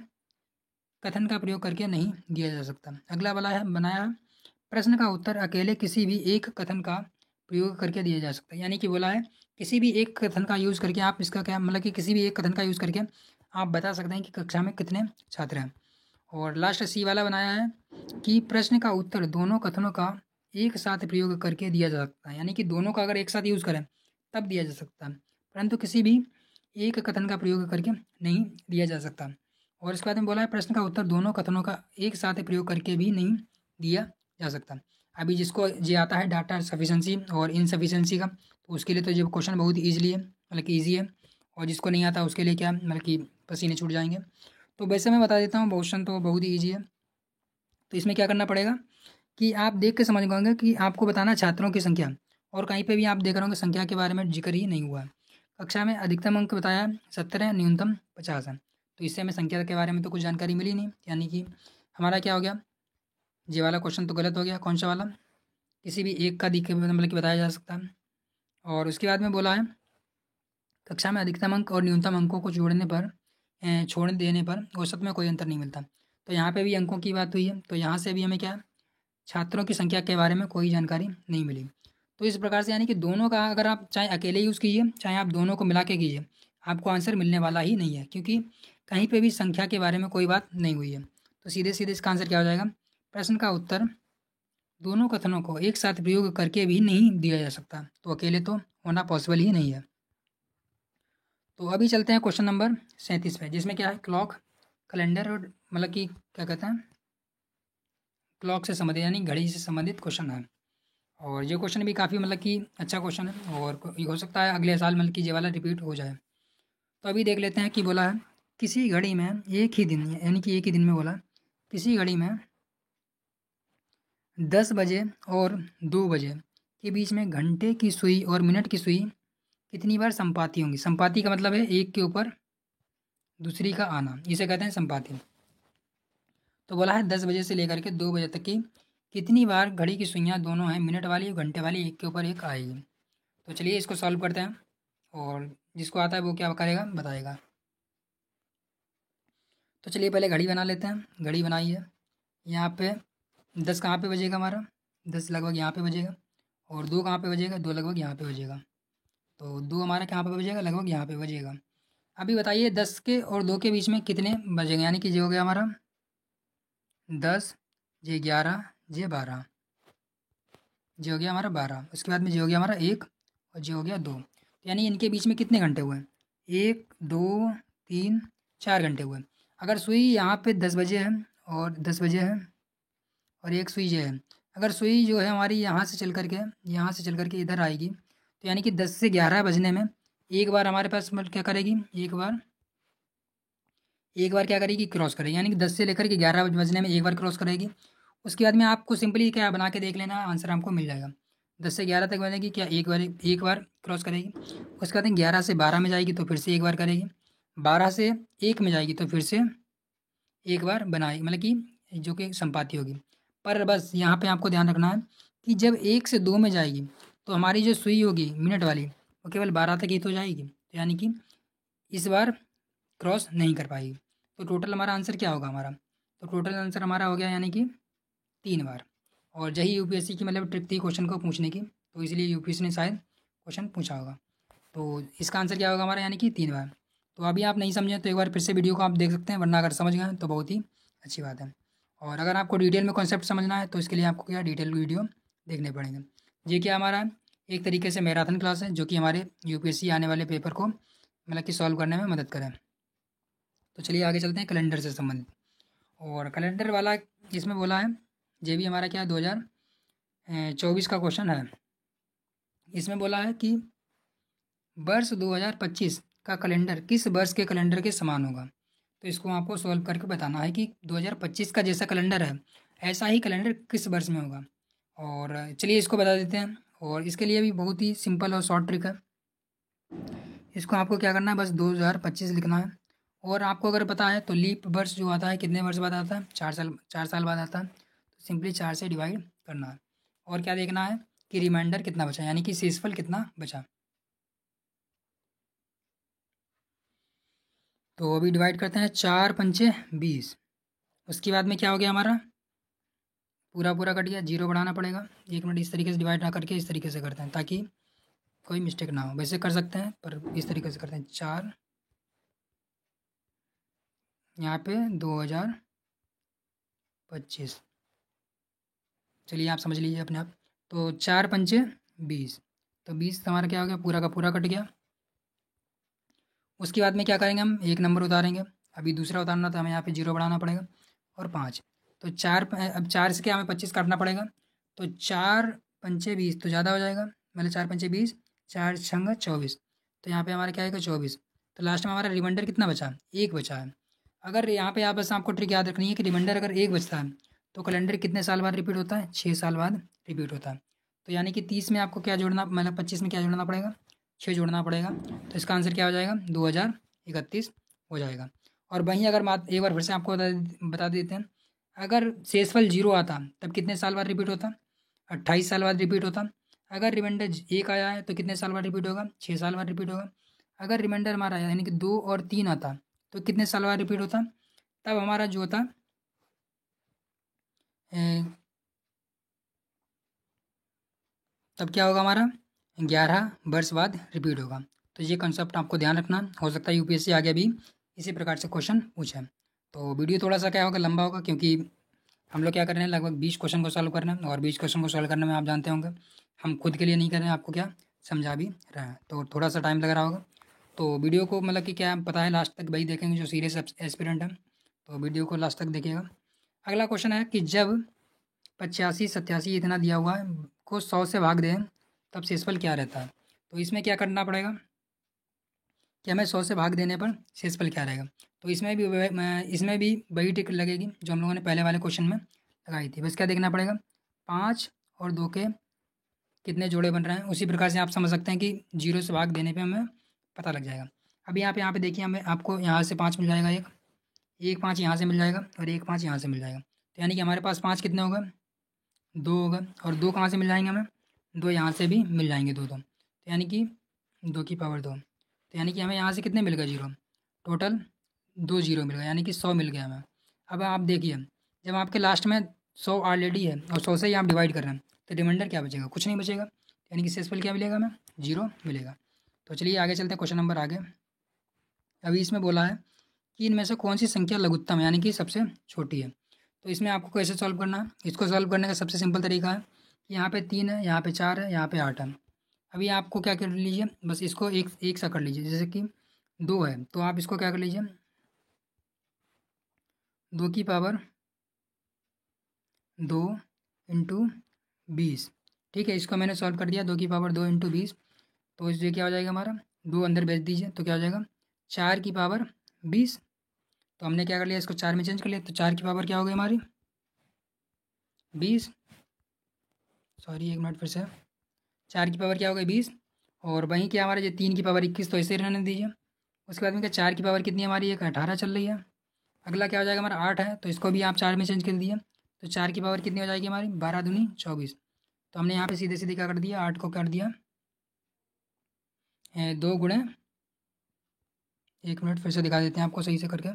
कथन का प्रयोग करके नहीं दिया जा सकता। अगला वाला है बनाया है, प्रश्न का उत्तर अकेले किसी भी एक कथन का प्रयोग करके दिया जा सकता है, यानी कि बोला है किसी भी एक कथन का यूज़ करके आप इसका क्या मतलब कि किसी भी एक कथन का यूज़ करके आप बता सकते हैं कि कक्षा में कितने छात्र हैं। और लास्ट C वाला बनाया है कि प्रश्न का उत्तर दोनों कथनों का एक साथ प्रयोग करके दिया जा सकता है, यानी कि दोनों का अगर एक साथ यूज़ करें तब दिया जा सकता है, परंतु किसी भी एक कथन का प्रयोग करके नहीं दिया जा सकता। और इसके बाद में बोला है प्रश्न का उत्तर दोनों कथनों का एक साथ प्रयोग करके भी नहीं दिया जा सकता। अभी जिसको ये आता है डाटा सफिशेंसी और इनसफिशेंसी का, तो उसके लिए तो ये क्वेश्चन बहुत ईजिली है, मतलब कि ईजी है। और जिसको नहीं आता उसके लिए क्या, मतलब कि पसीने छूट जाएंगे। तो वैसे मैं बता देता हूँ, क्वेश्चन तो बहुत ही ईजी है। तो इसमें क्या करना पड़ेगा कि आप देख के समझ पाएंगे कि आपको बताना छात्रों की संख्या, और कहीं पे भी आप देख रहे होंगे संख्या के बारे में जिक्र ही नहीं हुआ है। कक्षा में अधिकतम अंक बताया 70 है, न्यूनतम 50 है। तो इससे हमें संख्या के बारे में तो कुछ जानकारी मिली नहीं, यानी कि हमारा क्या हो गया, ये वाला क्वेश्चन तो गलत हो गया। कौन सा वाला, किसी भी एक का दिख मतलब कि बताया जा सकता है। और उसके बाद में बोला है कक्षा में अधिकतम अंक और न्यूनतम अंकों को जोड़ने पर छोड़ देने पर औसत में कोई अंतर नहीं मिलता। तो यहाँ पे भी अंकों की बात हुई है, तो यहाँ से भी हमें क्या, छात्रों की संख्या के बारे में कोई जानकारी नहीं मिली। तो इस प्रकार से यानी कि दोनों का अगर आप चाहे अकेले यूज़ कीजिए चाहे आप दोनों को मिला के कीजिए, आपको आंसर मिलने वाला ही नहीं है, क्योंकि कहीं पे भी संख्या के बारे में कोई बात नहीं हुई है। तो सीधे सीधे इसका आंसर क्या हो जाएगा, प्रश्न का उत्तर दोनों कथनों को एक साथ प्रयोग करके भी नहीं दिया जा सकता, तो अकेले तो होना पॉसिबल ही नहीं है। तो अभी चलते हैं क्वेश्चन नंबर 37 पे, जिसमें क्या है, क्लॉक, कैलेंडर और मतलब कि क्या कहते हैं, क्लॉक से संबंधित यानी घड़ी से संबंधित क्वेश्चन है। और ये क्वेश्चन भी काफ़ी मतलब कि अच्छा क्वेश्चन है, और ये हो सकता है अगले साल मतलब कि ये वाला रिपीट हो जाए। तो अभी देख लेते हैं कि बोला है किसी घड़ी में एक ही दिन, यानी कि एक ही दिन में बोला किसी घड़ी में 10 बजे और 2 बजे के बीच में घंटे की सुई और मिनट की सुई कितनी बार संपाती होंगी। संपाती का मतलब है एक के ऊपर दूसरी का आना, इसे कहते हैं संपाती। तो बोला है 10 बजे से लेकर के 2 बजे तक की कितनी बार घड़ी की सुइयाँ दोनों हैं, मिनट वाली और घंटे वाली, एक के ऊपर एक आएगी। तो चलिए इसको सॉल्व करते हैं, और जिसको आता है वो क्या करेगा बताएगा। तो चलिए पहले घड़ी बना लेते हैं। घड़ी बनाई है, यहाँ पे 10 कहाँ पे बजेगा हमारा, 10 लगभग यहाँ पे बजेगा। और 2 कहाँ पे बजेगा, 2 लगभग यहाँ पे बजेगा। तो 2 हमारा कहाँ पे बजेगा, लगभग यहाँ पे बजेगा। अभी बताइए 10 के और 2 के बीच में कितने बजेंगे, यानी कि ये हो गया हमारा 10, ये 11, ये 12, ये हो गया हमारा 12। उसके बाद में ये हो गया हमारा 1 और ये हो गया 2। यानी इनके बीच में कितने घंटे हुए, 1 2 3 4 घंटे हुए। अगर सुई यहाँ पे 10 बजे है और 10 बजे है और एक सुई ये है, अगर सुई जो है हमारी यहाँ से चल करके इधर आएगी, तो यानी कि 10 से 11 बजने में एक बार हमारे पास मतलब क्या करेगी, एक बार क्या करेगी, क्रॉस करेगी। यानी कि 10 से लेकर के 11 बजने में एक बार क्रॉस करेगी। उसके बाद में आपको सिंपली क्या बना के देख लेना, आंसर हमको मिल जाएगा। 10 से 11 तक बनेगी क्या, एक बार क्रॉस करेगी। उसके बाद 11 से 12 में जाएगी तो फिर से एक बार करेगी। 12 से 1 में जाएगी तो फिर से एक बार बनाएगी, मतलब कि जो कि संपाती होगी। पर बस यहाँ पे आपको ध्यान रखना है कि जब 1 से 2 में जाएगी तो हमारी जो सुई होगी मिनट वाली वो केवल 12 तक ही तो जाएगी, तो यानी कि इस बार क्रॉस नहीं कर पाएगी। तो टोटल हमारा आंसर क्या होगा हमारा, तो टोटल आंसर हमारा हो गया यानी कि 3 बार। और यही यूपीएससी की मतलब ट्रिक थी क्वेश्चन को पूछने की, तो इसलिए यूपीएससी ने शायद क्वेश्चन पूछा होगा। तो इसका आंसर क्या होगा हमारा, यानी कि 3 बार। तो अभी आप नहीं समझे तो एक बार फिर से वीडियो को आप देख सकते हैं, वरना अगर समझ गए तो बहुत ही अच्छी बात है। और अगर आपको डिटेल में कॉन्सेप्ट समझना है तो इसके लिए आपको क्या डिटेल वीडियो देखने पड़ेंगे। ये क्या हमारा एक तरीके से मैराथन क्लास है, जो कि हमारे यूपीएससी आने वाले पेपर को मतलब कि सॉल्व करने में मदद करें। तो चलिए आगे चलते हैं कैलेंडर से संबंधित। और कैलेंडर वाला इसमें बोला है, ये भी हमारा क्या है 2024 का क्वेश्चन है। इसमें बोला है कि वर्ष 2025 का कैलेंडर किस वर्ष के कैलेंडर के समान होगा। तो इसको आपको सॉल्व करके बताना है कि 2025 का जैसा कैलेंडर है ऐसा ही कैलेंडर किस वर्ष में होगा। और चलिए इसको बता देते हैं, और इसके लिए भी बहुत ही सिंपल और शॉर्ट ट्रिक है। इसको आपको क्या करना है, बस 2025 लिखना है। और आपको अगर पता है तो लीप वर्ष जो आता है कितने वर्ष बाद आता है, 4 साल बाद आता है। तो सिंपली 4 से डिवाइड करना है। और क्या देखना है कि रिमाइंडर कितना बचा, यानी कि शेषफल कितना बचा। तो अभी डिवाइड करते हैं, 4 पंचे 20। उसके बाद में क्या हो गया हमारा, पूरा पूरा कट गया, जीरो बढ़ाना पड़ेगा। 1 मिनट, इस तरीके से डिवाइड ना करके इस तरीके से करते हैं ताकि कोई मिस्टेक ना हो। वैसे कर सकते हैं पर इस तरीके से करते हैं। 4 यहाँ पे 2025, चलिए आप समझ लीजिए अपने आप। तो 4 पंचे 20, तो 20 हमारा क्या हो गया, पूरा का पूरा कट गया। उसके बाद में क्या करेंगे, हम एक नंबर उतारेंगे। अभी दूसरा उतारना तो हमें यहाँ पे जीरो बढ़ाना पड़ेगा। और 5, तो 4, अब 4 से क्या हमें 25 काटना पड़ेगा। तो 4 पंचे 20 तो ज़्यादा हो जाएगा, मतलब 4 पंचे 20, 4 छंग 24, तो यहाँ पे हमारा क्या आएगा 24। तो लास्ट में हमारा रिमाइंडर कितना बचा, एक बचा है। अगर यहाँ पे आप बस आपको ट्रिक याद रखनी है कि रिमाइंडर अगर एक बचता है तो कैलेंडर कितने साल बाद रिपीट होता है, 6 साल बाद रिपीट होता है। तो यानी कि 30 में आपको क्या जोड़ना, मतलब 25 में क्या जोड़ना पड़ेगा, 6 जोड़ना पड़ेगा। तो इसका आंसर क्या हो जाएगा, 2031 हो जाएगा। और वहीं अगर एक बार फिर से आपको बता देते हैं, अगर शेषफल 0 आता तब कितने साल बाद रिपीट होता, 28 साल बाद रिपीट होता। अगर रिमाइंडर 1 आया है तो कितने साल बाद रिपीट होगा, 6 साल बाद रिपीट होगा। अगर रिमाइंडर हमारा यानी कि 2 और 3 आता तो कितने साल बाद रिपीट होता, तब हमारा जो होता तब क्या होगा हमारा, 11 वर्ष बाद रिपीट होगा। तो ये कंसेप्ट आपको ध्यान रखना, हो सकता है यूपीएससी आगे भी इसी प्रकार से क्वेश्चन पूछे। तो वीडियो थोड़ा सा क्या होगा, लंबा होगा, क्योंकि हम लोग क्या कर रहे हैं, लगभग 20 क्वेश्चन को सॉल्व करना है। और 20 क्वेश्चन को सॉल्व करने में आप जानते होंगे हम खुद के लिए नहीं कर रहे हैं, आपको क्या समझा भी रहे हैं, तो थोड़ा सा टाइम लग रहा होगा। तो वीडियो को मतलब कि क्या पता है लास्ट तक वही देखेंगे जो सीरियस एस्पिरेंट है, तो वीडियो को लास्ट तक देखिएगा। अगला क्वेश्चन है कि जब 85 87 इतना दिया हुआ है को 100 से भाग दें तब शेषफल क्या रहता है। तो इसमें क्या करना पड़ेगा कि हमें 100 से भाग देने पर शेषफल क्या रहेगा। तो इसमें भी वही ट्रिक लगेगी जो हम लोगों ने पहले वाले क्वेश्चन में लगाई थी। बस क्या देखना पड़ेगा, 5 और 2 के कितने जोड़े बन रहे हैं, उसी प्रकार से आप समझ सकते हैं कि 0 से भाग देने पे हमें पता लग जाएगा। अब यहाँ पे देखिए, हमें आपको यहाँ से 5 मिल जाएगा, एक 5 यहाँ से मिल जाएगा और एक 5 यहाँ से मिल जाएगा। तो यानी कि हमारे पास 5 कितने होगा, 2 होगा। और 2 कहाँ से मिल जाएंगे हमें, 2 यहाँ से भी मिल जाएंगे, 2 तो यानी कि 2 की पावर 2। तो यानी कि हमें यहाँ से कितने मिल गए, 0, टोटल 2 0 मिल गए, यानी कि 100 मिल गया हमें। अब आप देखिए, जब आपके लास्ट में 100 ऑलरेडी है और 100 से ही आप डिवाइड कर रहे हैं तो रिमाइंडर क्या बचेगा, कुछ नहीं बचेगा, यानी कि शेषफल क्या मिलेगा हमें, 0 मिलेगा। तो चलिए आगे चलते हैं, क्वेश्चन नंबर आगे। अभी इसमें बोला है कि इनमें से कौन सी संख्या लघुत्तम है, यानी कि सबसे छोटी है। तो इसमें आपको कैसे सॉल्व करना है, इसको सॉल्व करने का सबसे सिंपल तरीका है कि यहाँ पे 3 है, यहाँ पे 4 है, यहाँ पे 8 है। अभी आपको क्या कर लीजिए, बस इसको एक सा कर लीजिए। जैसे कि 2 है तो आप इसको क्या कर लीजिए, 2 की पावर 2 इंटू 20। ठीक है, इसको मैंने सॉल्व कर दिया, 2 की पावर 2 इंटू 20। तो इससे क्या हो जाएगा हमारा, 2 अंदर भेज दीजिए तो क्या हो जाएगा, 4 की पावर 20। तो हमने क्या कर लिया, इसको 4 में चेंज कर लिया, तो 4 की पावर क्या हो गई हमारी 20। सॉरी, एक मिनट फिर से, 4 की पावर क्या हो गई 20। और वहीं क्या हमारे जो 3 की पावर 21, तो ऐसे रहने दीजिए। उसके बाद में क्या 4 की पावर कितनी है हमारी, एक 18 चल रही है। अगला क्या हो जाएगा हमारा 8 है, तो इसको भी आप 4 में चेंज कर दिए, तो 4 की पावर कितनी हो जाएगी हमारी 12 दूनी 24। तो हमने यहाँ पे सीधे सीधे क्या कर दिया, 8 को कर दिया 2 गुणे, एक मिनट फिर से दिखा देते हैं आपको सही से करके।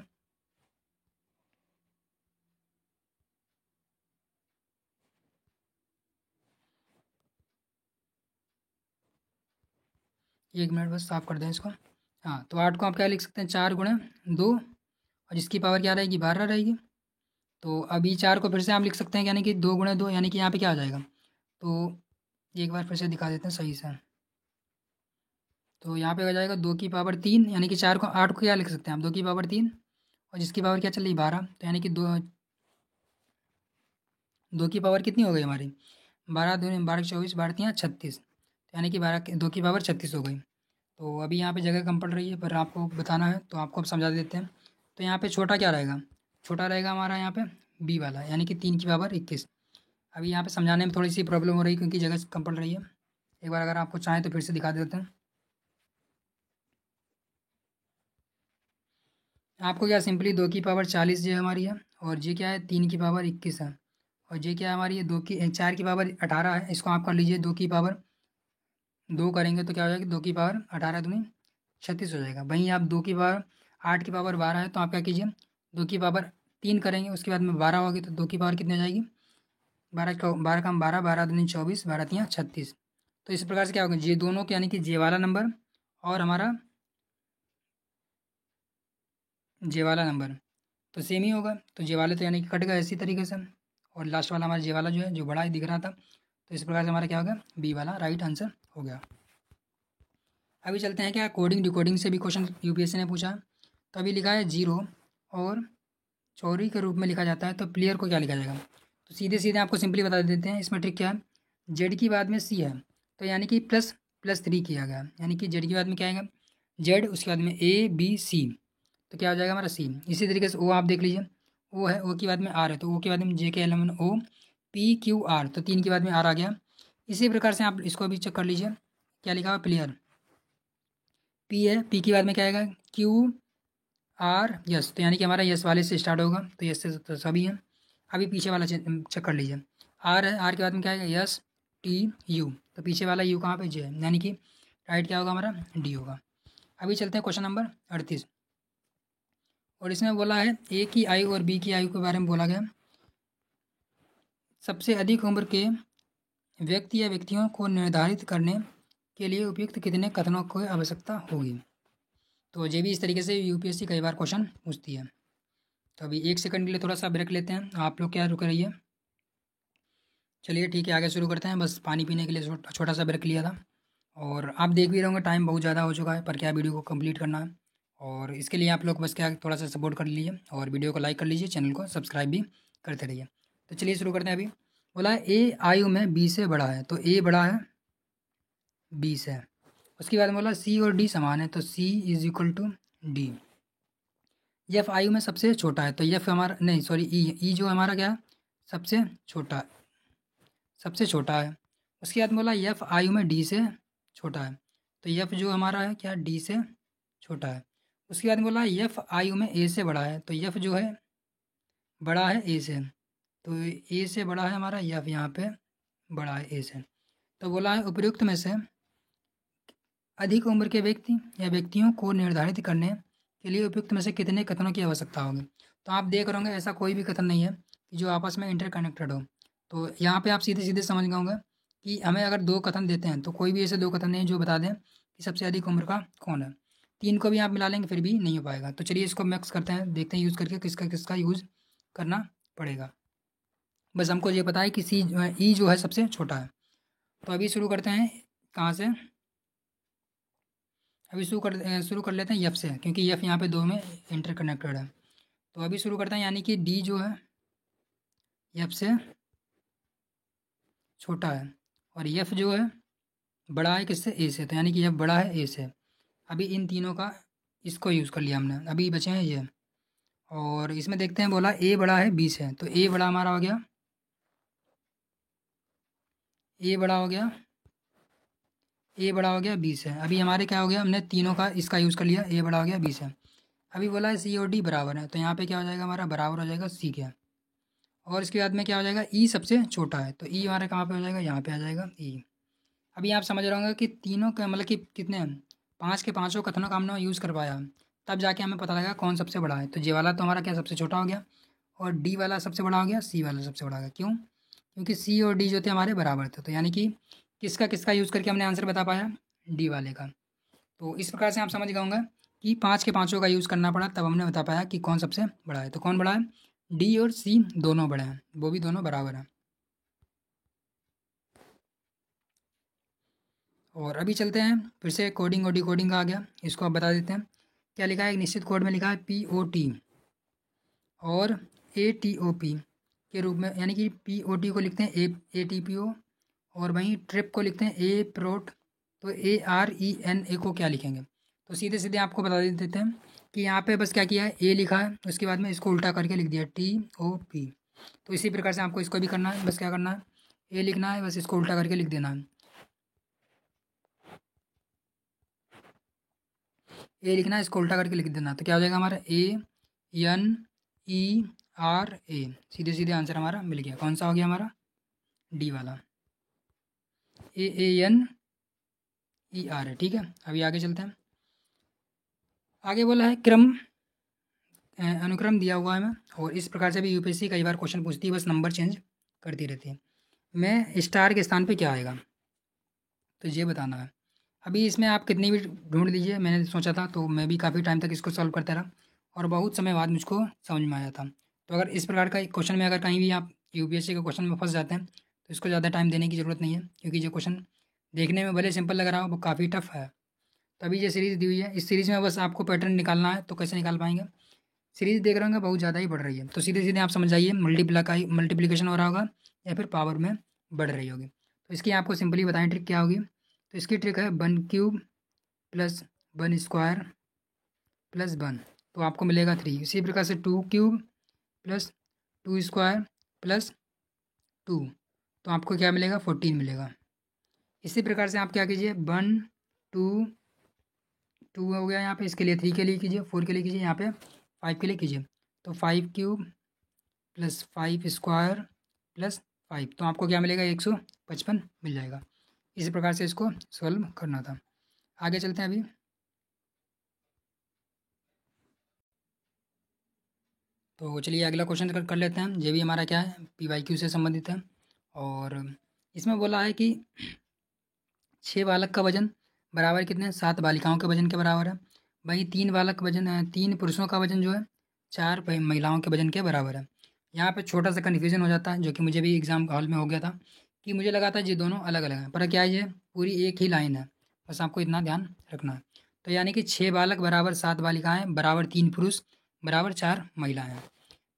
एक मिनट बस साफ कर दें इसको। हाँ, तो 8 को आप क्या लिख सकते हैं, 4 गुणे 2, और इसकी पावर क्या रहेगी 12 रहेगी। तो अभी 4 को फिर से आप लिख सकते हैं, यानी कि 2 गुणे 2, यानी कि यहाँ पे क्या आ जाएगा। तो एक बार फिर से दिखा देते हैं सही से। तो यहाँ पे हो जाएगा 2 की पावर 3, यानी कि 8 को क्या लिख सकते हैं आप, 2 की पावर 3, और जिसकी पावर क्या चल रही 12। तो यानी कि 2 की पावर कितनी हो गई हमारी 12 दूनी 12 24, 12 36, तो यानी कि 2 की पावर 36 हो गई। तो अभी यहाँ पे जगह कम पड़ रही है, पर आपको बताना है तो आपको अब समझा देते हैं। तो यहाँ पे छोटा क्या रहेगा, छोटा रहेगा हमारा यहाँ पे बी वाला, यानी कि 3 की पावर 21। अभी यहाँ पे समझाने में थोड़ी सी प्रॉब्लम हो रही है क्योंकि जगह कम पड़ रही है। एक बार अगर आपको चाहें तो फिर से दिखा देते हैं आपको। क्या सिंपली 2 की पावर 40 जो हमारी है, और ये क्या है 3 की पावर 21 है, और ये क्या है हमारी है 4 की पावर 18 है। इसको आप कर लीजिए 2 की पावर 2 करेंगे तो क्या हो जाएगी 2 की पावर 18 दूनी 36 हो जाएगा। वहीं आप 2 की पावर 8 की पावर 12 है, तो आप क्या कीजिए 2 की पावर 3 करेंगे, उसके बाद में 12 होगी, तो 2 की पावर कितनी हो जाएगी 12 का 12, 12 दूनी 24, 12 36। तो इस प्रकार से क्या होगा, ये दोनों के यानी कि जे वाला नंबर और हमारा जे वाला नंबर तो सेम ही होगा। तो जे वाले तो यानी कि कट गए इसी तरीके से, और लास्ट वाला हमारा जे वाला जो है जो बड़ा ही दिख रहा था। तो इस प्रकार से हमारा क्या होगा, बी वाला राइट आंसर हो गया। अभी चलते हैं क्या कोडिंग डिकोडिंग से भी क्वेश्चन यूपीएससी ने पूछा। तो अभी लिखा है 0 और चौरी के रूप में लिखा जाता है, तो प्लेयर को क्या लिखा जाएगा। तो सीधे सीधे आपको सिंपली बता देते हैं इसमें ट्रिक क्या है। जेड की बाद में सी है तो यानी कि प्लस प्लस 3 किया गया, यानी कि जेड की बाद में क्या आएगा जेड, उसके बाद में ए बी सी, तो क्या हो जाएगा हमारा सी। इसी तरीके से ओ आप देख लीजिए, ओ है, ओ की बाद में आर है तो ओ के बाद में J K L O P Q R, तो 3 के बाद में आर आ गया। इसी प्रकार से आप इसको भी चेक कर लीजिए, क्या लिखा हुआ प्लेयर, पी है, पी के बाद में क्या आएगा क्यू आर यस, तो यानी कि हमारा यस वाले से स्टार्ट होगा, तो यस से तो सभी हैं। अभी पीछे वाला चेक कर लीजिए, आर है, आर के बाद में क्या आएगा यस टी यू, तो पीछे वाला यू कहाँ पे जे है, यानी कि राइट क्या होगा हमारा डी होगा। अभी चलते हैं क्वेश्चन नंबर 38, और इसमें बोला है ए की आयु और बी की आयु के बारे में बोला गया। सबसे अधिक उम्र के व्यक्ति या व्यक्तियों को निर्धारित करने के लिए उपयुक्त कितने कथनों की आवश्यकता होगी। तो ये भी इस तरीके से यूपीएससी कई बार क्वेश्चन पूछती है। तो अभी 1 सेकंड के लिए थोड़ा सा ब्रेक लेते हैं, आप लोग क्या रुक रहिए। चलिए ठीक है, आगे शुरू करते हैं। बस पानी पीने के लिए छोटा सा ब्रेक लिया था, और आप देख भी रहे होंगे टाइम बहुत ज़्यादा हो चुका है, पर क्या वीडियो को कंप्लीट करना है, और इसके लिए आप लोग बस क्या थोड़ा सा सपोर्ट कर लीजिए और वीडियो को लाइक कर लीजिए, चैनल को सब्सक्राइब भी करते रहिए। तो चलिए शुरू करते हैं। अभी बोला है ए आयु में बी से बड़ा है, तो ए बड़ा है 20 है। उसके बाद बोला सी और डी समान है, तो C is equal to D. F आयु में सबसे छोटा है, तो एफ हमारा नहीं सॉरी ई जो हमारा क्या है सबसे छोटा है। उसके बाद बोला एफ आयु में डी से छोटा है, तो एफ जो हमारा है क्या डी से छोटा है। उसके बाद बोला एफ आयु में ए से बड़ा है, तो एफ जो है बड़ा है ए से, तो ए से बड़ा है हमारा एफ, यहाँ पे बड़ा है ए से। तो बोला है उपयुक्त में से अधिक उम्र के व्यक्ति या व्यक्तियों को निर्धारित करने के लिए उपयुक्त में से कितने कथनों की आवश्यकता होगी। तो आप देख रहे होंगे ऐसा कोई भी कथन नहीं है कि जो आपस में इंटरकनेक्टेड हो। तो यहाँ पे आप सीधे सीधे समझ गए होंगे कि हमें अगर 2 कथन देते हैं तो कोई भी ऐसे 2 कथन नहीं जो बता दें कि सबसे अधिक उम्र का कौन है। 3 को भी आप मिला लेंगे फिर भी नहीं हो पाएगा। तो चलिए इसको मिक्स करते हैं, देखते हैं यूज़ करके किसका किसका यूज़ करना पड़ेगा। बस हमको ये पता है कि सी ई जो है सबसे छोटा है। तो अभी शुरू करते हैं कहाँ से, अभी शुरू कर लेते हैं एफ से, क्योंकि एफ यहाँ पे 2 में इंटरकनेक्टेड है। तो अभी शुरू करते हैं, यानी कि डी जो है एफ से छोटा है, और एफ जो है बड़ा है किससे ए से, तो यानी कि एफ बड़ा है ए से। अभी इन तीनों का इसको यूज़ कर लिया हमने, अभी बचे हैं ये। और इसमें देखते हैं बोला ए बड़ा है 20 है, तो ए बड़ा हमारा हो गया, ए बड़ा हो गया, ए बड़ा हो गया 20 है। अभी हमारे क्या हो गया, हमने तीनों का इसका यूज़ कर लिया, ए बड़ा हो गया 20 है। अभी बोला है सी और डी बराबर है, तो यहाँ पे क्या हो जाएगा हमारा बराबर हो जाएगा सी के। और इसके बाद में क्या हो जाएगा ई सबसे छोटा है, तो ई हमारा कहाँ पे हो जाएगा, यहाँ पे आ जाएगा ई। अभी आप समझ रहे होंगे कि तीनों का मतलब कि कितने हैं, 5 के पाँचों कथनों का हमने यूज़ कर पाया, तब जाके हमें पता लगा कौन सबसे बड़ा है। तो जे वाला तो हमारा क्या सबसे छोटा हो गया, और डी वाला सबसे बड़ा हो गया, सी वाला सबसे बड़ा हो गया। क्यों, क्योंकि सी और डी जो थे हमारे बराबर थे, तो यानी कि किसका किसका यूज़ करके हमने आंसर बता पाया, डी वाले का। तो इस प्रकार से आप समझ गए होंगे कि 5 के पाँचों का यूज़ करना पड़ा, तब हमने बता पाया कि कौन सबसे बड़ा है। तो कौन बड़ा है, डी और सी दोनों बड़े हैं, वो भी दोनों बराबर हैं। और अभी चलते हैं फिर से कोडिंग और डिकोडिंग का आ गया, इसको आप बता देते हैं। क्या लिखा है, एक निश्चित कोड में लिखा है पी ओ टी और ए टी ओ पी के रूप में, यानी कि पी ओ टी को लिखते हैं ए टी पी ओ, और वहीं ट्रिप को लिखते हैं ए प्रोट, तो A R E N A को क्या लिखेंगे। तो सीधे सीधे आपको बता देते हैं कि यहाँ पे बस क्या किया है, ए लिखा है, उसके बाद में इसको उल्टा करके लिख दिया टी ओ पी। तो इसी प्रकार से आपको इसको भी करना है, बस क्या करना है, ए लिखना है, बस इसको उल्टा करके लिख देना है। ए लिखना है, इसको उल्टा करके लिख देना, तो क्या हो जाएगा हमारा A N E R A, सीधे सीधे आंसर हमारा मिल गया। कौन सा हो गया हमारा, डी वाला, ए एन ई आर है। ठीक है, अभी आगे चलते हैं। आगे बोला है क्रम अनुक्रम दिया हुआ है हमें, और इस प्रकार से भी यूपीएससी कई बार क्वेश्चन पूछती है, बस नंबर चेंज करती रहती है। मैं स्टार के स्थान पे क्या आएगा, तो ये बताना है। अभी इसमें आप कितनी भी ढूंढ लीजिए, मैंने सोचा था, तो मैं भी काफ़ी टाइम तक इसको सॉल्व करता रहा, और बहुत समय बाद मुझको समझ में आया था। तो अगर इस प्रकार का क्वेश्चन में अगर कहीं भी आप यूपीएससी के क्वेश्चन में फंस जाते हैं, तो इसको ज़्यादा टाइम देने की ज़रूरत नहीं है, क्योंकि जो क्वेश्चन देखने में भले सिंपल लग रहा हो, वो काफ़ी टफ है। तो अभी ये सीरीज़ दी हुई है, इस सीरीज़ में बस आपको पैटर्न निकालना है। तो कैसे निकाल पाएंगे, सीरीज देख रहे होंगे बहुत ज़्यादा ही बढ़ रही है, तो सीधे सीधे आप समझ जाइए मल्टीप्लिकेशन हो रहा होगा या फिर पावर में बढ़ रही होगी। तो इसकी आपको सिंपली बताएं ट्रिक क्या होगी। तो इसकी ट्रिक है 1³ प्लस 1² प्लस 1, तो आपको मिलेगा 3। इसी प्रकार से 2³ प्लस 2² प्लस 2, तो आपको क्या मिलेगा 14 मिलेगा। इसी प्रकार से आप क्या कीजिए 1 2 2 हो गया यहाँ पे, इसके लिए 3 के लिए कीजिए, 4 के लिए कीजिए, यहाँ पे 5 के लिए कीजिए। तो 5³ प्लस 5² प्लस 5, तो आपको क्या मिलेगा 155 मिल जाएगा। इसी प्रकार से इसको सॉल्व करना था। आगे चलते हैं अभी। तो चलिए अगला क्वेश्चन कर लेते हैं। ये भी हमारा क्या है PYQ से संबंधित है, और इसमें बोला है कि 6 बालक का वजन बराबर कितने 7 बालिकाओं के वजन के बराबर है। वहीं 3 बालक का वजन 3 पुरुषों का वजन जो है 4 महिलाओं के वजन के बराबर है। यहाँ पे छोटा सा कन्फ्यूजन हो जाता है, जो कि मुझे भी एग्जाम हॉल में हो गया था कि मुझे लगा था ये दोनों अलग अलग हैं, पर क्या है ये पूरी एक ही लाइन है, बस आपको इतना ध्यान रखना है। तो यानी कि 6 बालक बराबर 7 बालिकाएँ बराबर 3 पुरुष बराबर 4 महिलाएँ हैं।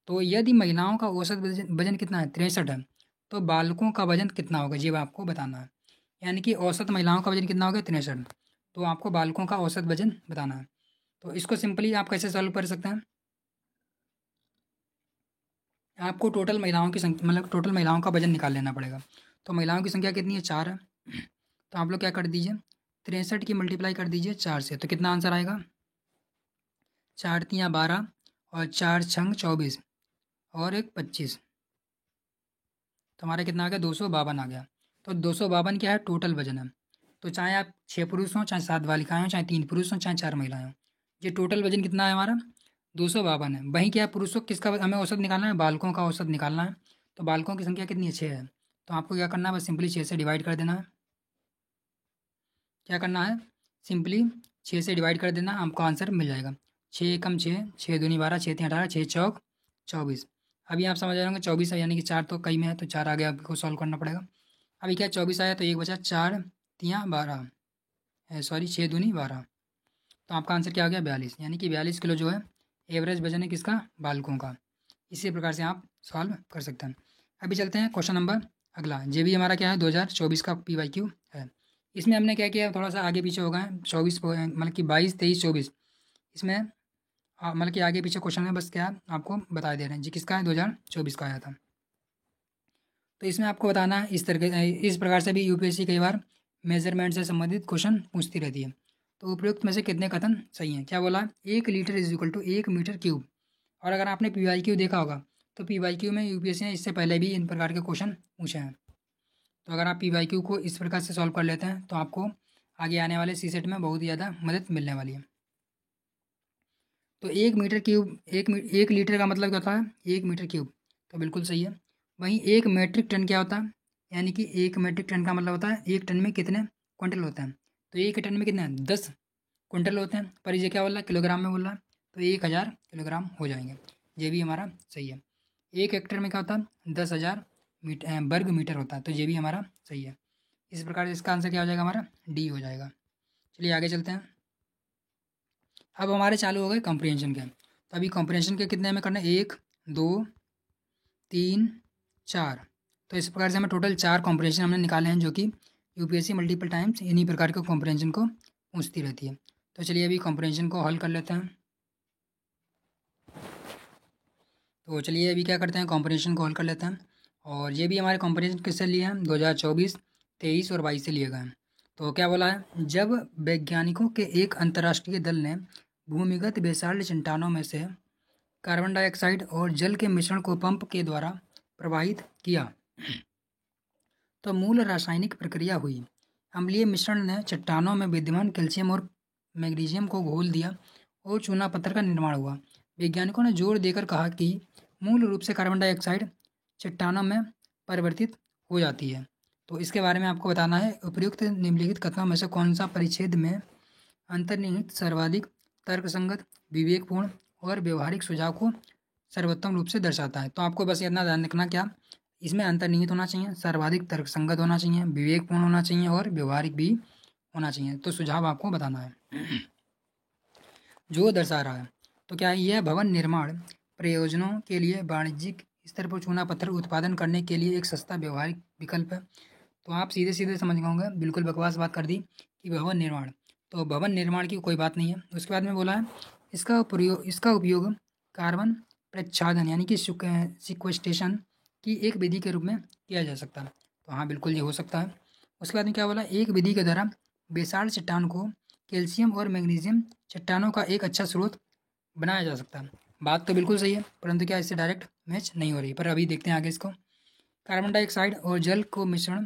तो यदि महिलाओं का औसत वजन कितना है 63 है, तो बालकों का वजन कितना होगा ये आपको बताना है। यानी कि औसत महिलाओं का वजन कितना होगा 63, तो आपको बालकों का औसत वजन बताना है। तो इसको सिंपली आप कैसे सॉल्व कर सकते हैं। आपको टोटल महिलाओं की संख्या मतलब टोटल महिलाओं का वजन निकाल लेना पड़ेगा। तो महिलाओं की संख्या कितनी है 4 है, तो आप लोग क्या कर दीजिए 63 की मल्टीप्लाई कर दीजिए 4 से, तो कितना आंसर आएगा 4 तियाँ 12 और 4 छंग 24 और 1 25, तो हमारा कितना आ गया 252 आ गया। तो 252 क्या है टोटल वजन है। तो चाहे आप 6 पुरुष हों चाहे 7 बालिकाएं हों चाहे 3 पुरुष हों चाहे 4 महिलाएं हों, ये टोटल वजन कितना है हमारा 252 है। वहीं क्या है पुरुषों किसका हमें औसत निकालना है बालकों का औसत निकालना है। तो बालकों की संख्या कितनी है 6 है, तो आपको क्या करना है बस सिंपली 6 से डिवाइड कर देना है। क्या करना है सिंपली 6 से डिवाइड कर देना, आपको आंसर मिल जाएगा। 6 एकम 6, 6 दूनी 12, 6 तीन 18, 6 चौक 24। अभी आप समझ रहे होंगे 24 है यानी कि 4 तो कई में है, तो 4 आगे आपको सॉल्व करना पड़ेगा। अभी क्या 24 आया तो एक बचा 4 तियाँ 12, सॉरी 6 दूनी 12, तो आपका आंसर क्या हो गया 42, यानी कि 42 किलो जो है एवरेज वजन है किसका बालकों का। इसी प्रकार से आप सॉल्व कर सकते हैं। अभी चलते हैं क्वेश्चन नंबर अगला। ये भी हमारा क्या है 2024 का PYQ है। इसमें हमने क्या किया थोड़ा सा आगे पीछे हो गए 24 मतलब कि 22 23 24, इसमें मतलब कि आगे पीछे क्वेश्चन में बस क्या आपको बता दे रहे हैं जी किसका है 2024 का आया था। तो इसमें आपको बताना है इस प्रकार से भी UPSC कई बार मेजरमेंट से संबंधित क्वेश्चन पूछती रहती है। तो उपयुक्त में से कितने कथन सही हैं। क्या बोला 1 litre is equal to 1 metre cube. और अगर आपने PYQ देखा होगा तो PYQ में UPSC ने इससे पहले भी इन प्रकार के क्वेश्चन पूछे हैं। तो अगर आप PYQ को इस प्रकार से सॉल्व कर लेते हैं तो आपको आगे आने वाले CSET में बहुत ज़्यादा मदद मिलने वाली है। तो 1 मीटर क्यूब 1 लीटर का मतलब क्या होता है 1 मीटर क्यूब, तो बिल्कुल सही है। वहीं 1 मीट्रिक टन क्या होता है, यानी कि 1 मीट्रिक टन का मतलब होता है 1 टन में कितने क्विंटल होते हैं। तो 1 टन में कितने 10 क्विंटल होते हैं, पर ये क्या बोल रहा है किलोग्राम में बोल रहा है, तो 1000 किलोग्राम हो जाएंगे। ये भी हमारा सही है। 1 हेक्टेयर में क्या होता है 10,000 वर्ग मीटर होता है, तो ये भी हमारा सही है। इस प्रकार से इसका आंसर क्या हो जाएगा हमारा D हो जाएगा। चलिए आगे चलते हैं। अब हमारे चालू हो गए कॉम्प्रिहेंशन के। तो अभी कॉम्प्रिहेंशन के कितने हमें करना है 1 2 3 4, तो इस प्रकार से हमें टोटल 4 कॉम्प्रिहेंशन हमने निकाले हैं, जो कि UPSC मल्टीपल टाइम्स इन्हीं प्रकार के कॉम्प्रिहेंशन को पूछती रहती है। तो चलिए अभी कॉम्प्रिहेंशन को हल कर लेते हैं। तो चलिए अभी क्या करते हैं कॉम्प्रिहेंशन को हल कर लेते हैं। और ये भी हमारे कॉम्प्रिहेंशन किससे लिए हैं 2024 23 और 22 से लिए गए हैं। तो क्या बोला है जब वैज्ञानिकों के एक अंतर्राष्ट्रीय दल ने भूमिगत बेसाल्ट चट्टानों में से कार्बन डाइऑक्साइड और जल के मिश्रण को पंप के द्वारा प्रवाहित किया तो मूल रासायनिक प्रक्रिया हुई। अम्लीय मिश्रण ने चट्टानों में विद्यमान कैल्शियम और मैग्नीशियम को घोल दिया और चूना पत्थर का निर्माण हुआ। वैज्ञानिकों ने जोर देकर कहा कि मूल रूप से कार्बन डाइऑक्साइड चट्टानों में परिवर्तित हो जाती है। तो इसके बारे में आपको बताना है उपयुक्त निम्नलिखित कथनों में से कौन सा परिच्छेद में अंतर्निहित सर्वाधिक तर्कसंगत विवेकपूर्ण और व्यवहारिक सुझाव को सर्वोत्तम रूप से दर्शाता है। तो आपको बस इतना ध्यान रखना क्या इसमें अंतर्निहित होना चाहिए, सर्वाधिक तर्कसंगत होना चाहिए, विवेकपूर्ण होना चाहिए और व्यवहारिक भी होना चाहिए। तो सुझाव आपको बताना है जो दर्शा रहा है। तो क्या है, यह भवन निर्माण प्रयोजनों के लिए वाणिज्यिक स्तर पर चूना पत्थर उत्पादन करने के लिए एक सस्ता व्यवहारिक विकल्प है। तो आप सीधे सीधे समझ गए होंगे, बिल्कुल बकवास बात कर दी कि भवन निर्माण, तो भवन निर्माण की कोई बात नहीं है। उसके बाद में बोला है इसका उपयोग कार्बन प्रच्छादन यानी कि सिक्वेस्टेशन की एक विधि के रूप में किया जा सकता है। तो हाँ, बिल्कुल ये हो सकता है। उसके बाद में क्या बोला, एक विधि के द्वारा बेसाल्ट चट्टान को कैल्शियम और मैग्नीशियम चट्टानों का एक अच्छा स्रोत बनाया जा सकता है। बात तो बिल्कुल सही है, परंतु क्या इससे डायरेक्ट मैच नहीं हो रही। पर अभी देखते हैं आगे इसको। कार्बन डाइऑक्साइड और जल को मिश्रण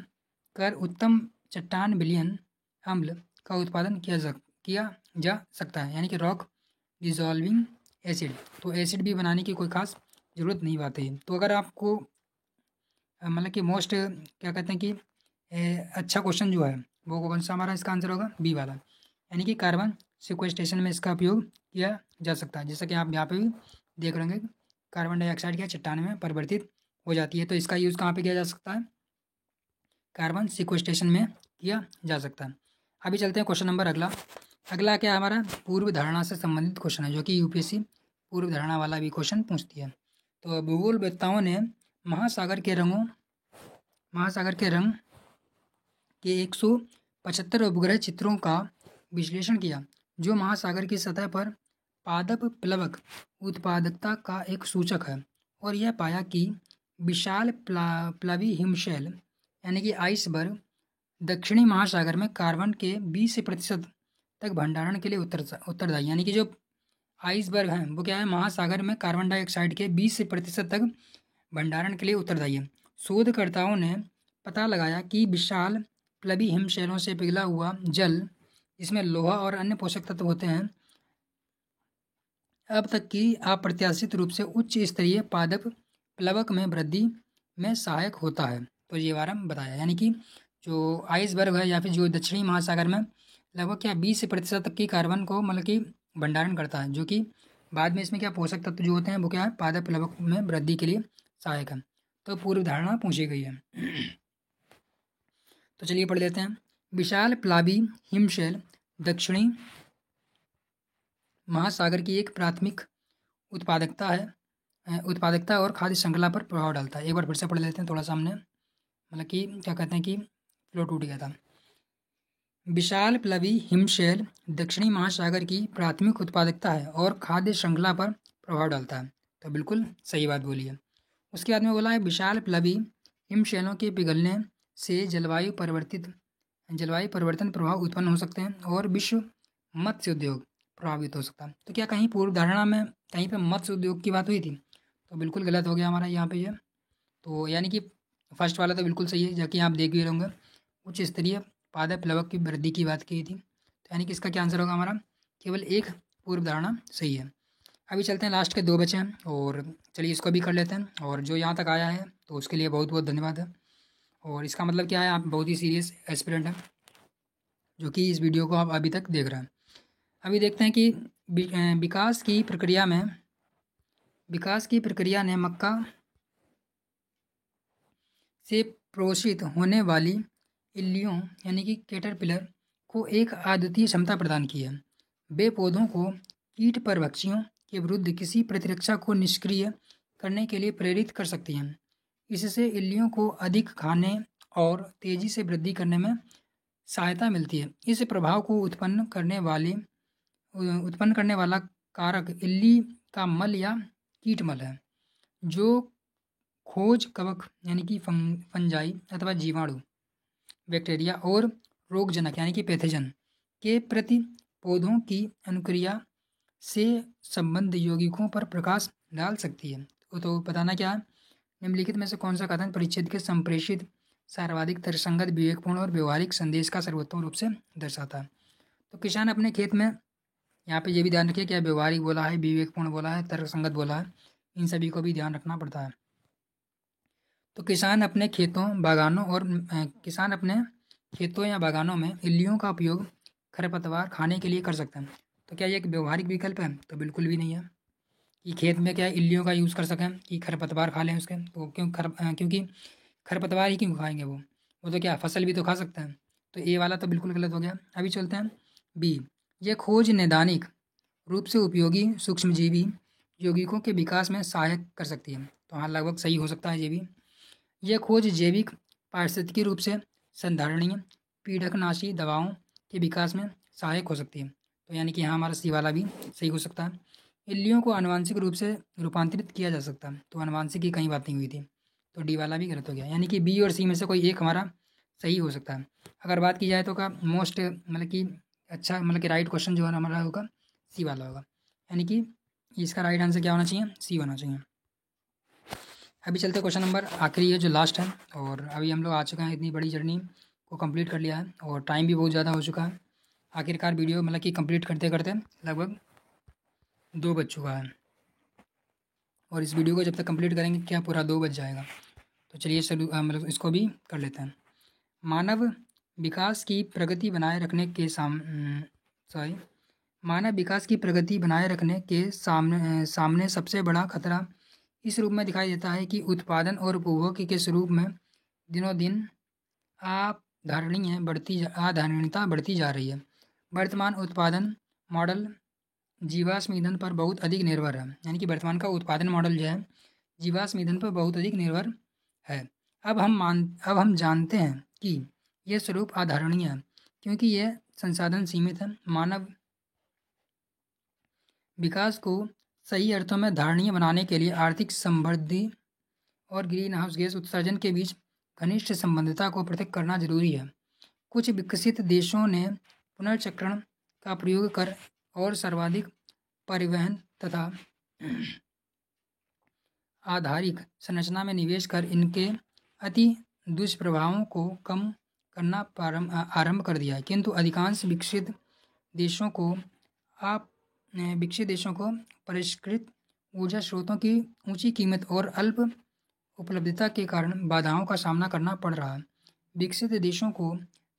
कर उत्तम चट्टान विलयन अम्ल का उत्पादन किया जा सकता है, यानी कि रॉक डिजॉल्विंग एसिड। तो एसिड भी बनाने की कोई खास ज़रूरत नहीं पाती है। तो अगर आपको मतलब कि मोस्ट क्या कहते हैं कि अच्छा क्वेश्चन जो है वो कौन सा हमारा इसका आंसर होगा, बी वाला, यानी कि कार्बन सिक्वेस्टेशन में इसका उपयोग किया जा सकता है। जैसा कि आप यहाँ पे भी देख रहे होंगे, कार्बन डाइऑक्साइड क्या चट्टान में परिवर्तित हो जाती है। तो इसका यूज़ कहाँ पे किया जा सकता है, कार्बन सिक्वेस्टेशन में किया जा सकता है। अभी चलते हैं क्वेश्चन नंबर अगला। अगला क्या हमारा पूर्व धारणा से संबंधित क्वेश्चन है, जो कि यूपीएससी पूर्व धारणा वाला भी क्वेश्चन पूछती है। तो भूगोलवेत्ताओं ने महासागर के रंग के 175 उपग्रह चित्रों का विश्लेषण किया, जो महासागर की सतह पर पादप प्लवक उत्पादकता का एक सूचक है, और यह पाया कि विशाल प्लवी हिमशैल यानी कि आइसबर्ग दक्षिणी महासागर में कार्बन के 20% तक भंडारण के लिए उत्तरदायी, यानी कि जो आइसबर्ग हैं वो क्या है, महासागर में कार्बन डाइऑक्साइड के 20% तक भंडारण के लिए उत्तरदायी है। शोधकर्ताओं ने पता लगाया कि विशाल प्लवी हिमशैलों से पिघला हुआ जल, जिसमें लोहा और अन्य पोषक तत्व होते हैं, अब तक की अप्रत्याशित रूप से उच्च स्तरीय पादप प्लवक में वृद्धि में सहायक होता है। तो ये बारे में बताया, यानी कि जो आइसबर्ग है या फिर जो दक्षिणी महासागर में लगभग क्या 20% तक की कार्बन को मतलब कि भंडारण करता है, जो कि बाद में इसमें क्या पोषक तत्व जो होते हैं वो क्या है, पादप प्लवक में वृद्धि के लिए सहायक है। तो पूर्व धारणा पूछी गई है। तो चलिए पढ़ लेते हैं। विशाल प्लावी हिमशैल दक्षिणी महासागर की एक प्राथमिक उत्पादकता और खाद्य श्रृंखला पर प्रभाव डालता है। एक बार फिर से पढ़ लेते हैं, थोड़ा सा हमने मतलब कि क्या कहते हैं कि फ्लो टूट गया था। विशाल प्लवी हिमशैल दक्षिणी महासागर की प्राथमिक उत्पादकता है और खाद्य श्रृंखला पर प्रभाव डालता है। तो बिल्कुल सही बात बोली है। उसके बाद में बोला है विशाल प्लवी हिमशैलों के पिघलने से जलवायु परिवर्तन प्रभाव उत्पन्न हो सकते हैं और विश्व मत्स्य उद्योग प्रभावित हो सकता है। तो क्या कहीं पूर्व धारणा में कहीं पे मत्स्य उद्योग की बात हुई थी? तो बिल्कुल गलत हो गया हमारा यहाँ पे ये। तो यानी कि फर्स्ट वाला तो बिल्कुल सही है, जबकि आप देख भी रहोगे उच्च स्तरीय पादप प्लवक की वृद्धि की बात की थी। तो यानी कि इसका क्या आंसर होगा हमारा, केवल एक पूर्व धारणा सही है। अभी चलते हैं, लास्ट के 2 बचे हैं और चलिए इसको भी कर लेते हैं। और जो यहाँ तक आया है तो उसके लिए बहुत बहुत धन्यवाद है। और इसका मतलब क्या है, आप बहुत ही सीरियस एस्पिरेंट हैं जो कि इस वीडियो को आप अभी तक देख रहे हैं। अभी देखते हैं कि विकास की प्रक्रिया ने मक्का से प्रोषित होने वाली इल्लियों यानी कि कैटरपिलर को एक अद्वितीय क्षमता प्रदान की है। वे पौधों को कीट परभक्षियों के विरुद्ध किसी प्रतिरक्षा को निष्क्रिय करने के लिए प्रेरित कर सकती हैं। इससे इल्लियों को अधिक खाने और तेजी से वृद्धि करने में सहायता मिलती है। इस प्रभाव को उत्पन्न करने वाला कारक इल्ली का मल या कीटमल है, जो खोज कवक यानी कि फंजाई अथवा जीवाणु, बैक्टीरिया और रोगजनक यानी कि पैथोजन के प्रति पौधों की अनुक्रिया से संबंध यौगिकों पर प्रकाश डाल सकती है। तो बताना क्या है, निम्नलिखित में से कौन सा कथन परिच्छेद के संप्रेषित सर्वाधिक तर्कसंगत विवेकपूर्ण और व्यवहारिक संदेश का सर्वोत्तम रूप से दर्शाता है? तो किसान अपने खेत में, यहाँ पे ये भी ध्यान रखिए क्या व्यवहारिक बोला है, विवेकपूर्ण बोला है, तर्कसंगत बोला है, इन सभी को भी ध्यान रखना पड़ता है। तो किसान अपने खेतों या बागानों में इल्लियों का उपयोग खरपतवार खाने के लिए कर सकते हैं। तो क्या ये एक व्यवहारिक विकल्प है? तो बिल्कुल भी नहीं है कि खेत में क्या इल्लियों का यूज़ कर सकें कि खरपतवार खा लें उसके। तो क्योंकि खरपतवार ही क्यों खाएंगे वो तो क्या फसल भी तो खा सकते हैं। तो ए वाला तो बिल्कुल गलत हो गया। अभी चलते हैं बी, ये खोज नैदानिक रूप से उपयोगी सूक्ष्मजीवी यौगिकों के विकास में सहायक कर सकती है। तो हाँ, लगभग सही हो सकता है ये भी। यह खोज जैविक पारिस्थितिकी रूप से संधारणीय पीड़कनाशी दवाओं के विकास में सहायक हो सकती है। तो यानी कि यहाँ हमारा सी वाला भी सही हो सकता है। इल्लियों को आनुवांशिक रूप से रूपांतरित किया जा सकता है। तो आनुवांशिक की कहीं बात नहीं हुई थी, तो डी वाला भी गलत हो गया। यानी कि बी और सी में से कोई एक हमारा सही हो सकता है। अगर बात की जाए तो का मोस्ट मतलब कि अच्छा मतलब कि राइट क्वेश्चन जो है हमारा होगा सी वाला होगा। यानी कि इसका राइट आंसर क्या होना चाहिए, सी होना चाहिए। अभी चलते क्वेश्चन नंबर आखिरी है जो लास्ट है, और अभी हम लोग आ चुके हैं, इतनी बड़ी जर्नी को कंप्लीट कर लिया है और टाइम भी बहुत ज़्यादा हो चुका है। आखिरकार वीडियो मतलब कि कंप्लीट करते करते लगभग 2 बज चुका है, और इस वीडियो को जब तक कंप्लीट करेंगे क्या पूरा 2 बज जाएगा। तो चलिए मतलब इसको भी कर लेते हैं। मानव विकास की प्रगति बनाए रखने के मानव विकास की प्रगति बनाए रखने के सामने सबसे बड़ा खतरा इस रूप में दिखाई देता है कि उत्पादन और उपभोग के स्वरूप में दिनों दिन अधारणीयता बढ़ती जा रही है। वर्तमान उत्पादन मॉडल जीवाश्म ईंधन पर बहुत अधिक निर्भर है। यानी कि वर्तमान का उत्पादन मॉडल जो है जीवाश्म ईंधन पर बहुत अधिक निर्भर है। अब हम जानते हैं कि यह स्वरूप अधारणीय है क्योंकि यह संसाधन सीमित है। मानव विकास को सही अर्थों में धारणीय बनाने के लिए आर्थिक समृद्धि और ग्रीन हाउस गैस उत्सर्जन के बीच घनिष्ठ संबंधता को पृथक करना जरूरी है। कुछ विकसित देशों ने पुनर्चक्रण का प्रयोग कर और सर्वाधिक परिवहन तथा आधारिक संरचना में निवेश कर इनके अति दुष्प्रभावों को कम करना आरंभ कर दिया है। किंतु अधिकांश विकसित देशों को परिष्कृत ऊर्जा स्रोतों की ऊंची कीमत और अल्प उपलब्धता के कारण बाधाओं का सामना करना पड़ रहा है। विकसित देशों को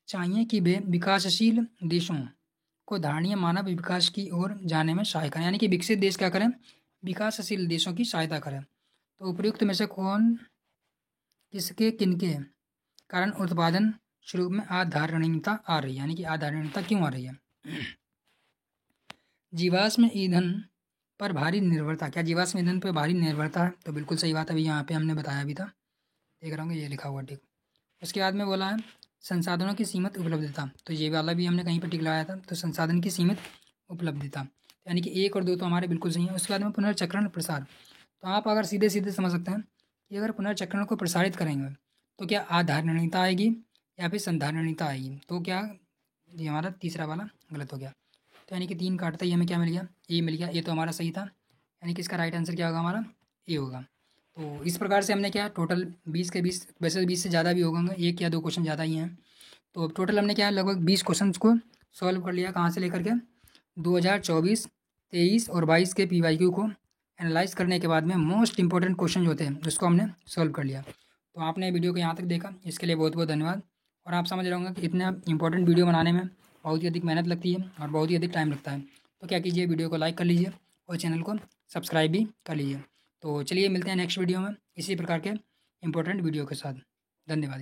चाहिए कि वे विकासशील देशों को धारणीय मानव विकास की ओर जाने में सहायता करें। यानी कि विकसित देश क्या करें, विकासशील देशों की सहायता करें। तो उपयुक्त में से किसके किनके कारण उत्पादन शुरू में अधारणीयता आ रही है। यानी कि अधारणीयता क्यों आ रही है। जीवाश्म ईंधन पर भारी निर्भरता। क्या जीवाश्म ईंधन पर भारी निर्भरता है? तो बिल्कुल सही बात है। अभी यहाँ पे हमने बताया भी था, देख रहा हूँ ये लिखा हुआ ठीक। उसके बाद में बोला है संसाधनों की सीमित उपलब्धता। तो ये वाला भी हमने कहीं पर टिक लगाया था। तो संसाधन की सीमित उपलब्धता यानी कि 1 और 2 तो हमारे बिल्कुल सही हैं। उसके बाद में पुनर्चक्रण प्रसार। तो आप अगर सीधे सीधे समझ सकते हैं कि अगर पुनर्चक्रण को प्रसारित करेंगे तो क्या अधारणीयता आएगी या फिर संधारणीयता आएगी। तो क्या ये हमारा तीसरा वाला गलत हो गया। तो यानी कि 3 काटते ही हमें क्या मिल गया, ए मिल गया। ये तो हमारा सही था। यानी कि इसका राइट आंसर क्या होगा, हमारा ए होगा। तो इस प्रकार से हमने क्या टोटल 20 के 20, वैसे 20 से ज़्यादा भी होगा, 1 या 2 क्वेश्चन ज़्यादा ही हैं। तो टोटल हमने क्या लगभग 20 क्वेश्चन को सॉल्व कर लिया। कहाँ से लेकर के 2024, 23 और 22 के PYQ को एनालाइज करने के बाद में मोस्ट इंपॉर्टेंट क्वेश्चन जो होते हैं उसको हमने सॉल्व कर लिया। तो आपने वीडियो को यहाँ तक देखा, इसके लिए बहुत बहुत धन्यवाद। और आप समझ रहे होंगे कि इतना इंपॉर्टेंट वीडियो बनाने में बहुत ही अधिक मेहनत लगती है और बहुत ही अधिक टाइम लगता है। तो क्या कीजिए, वीडियो को लाइक कर लीजिए और चैनल को सब्सक्राइब भी कर लीजिए। तो चलिए मिलते हैं नेक्स्ट वीडियो में इसी प्रकार के इंपॉर्टेंट वीडियो के साथ। धन्यवाद।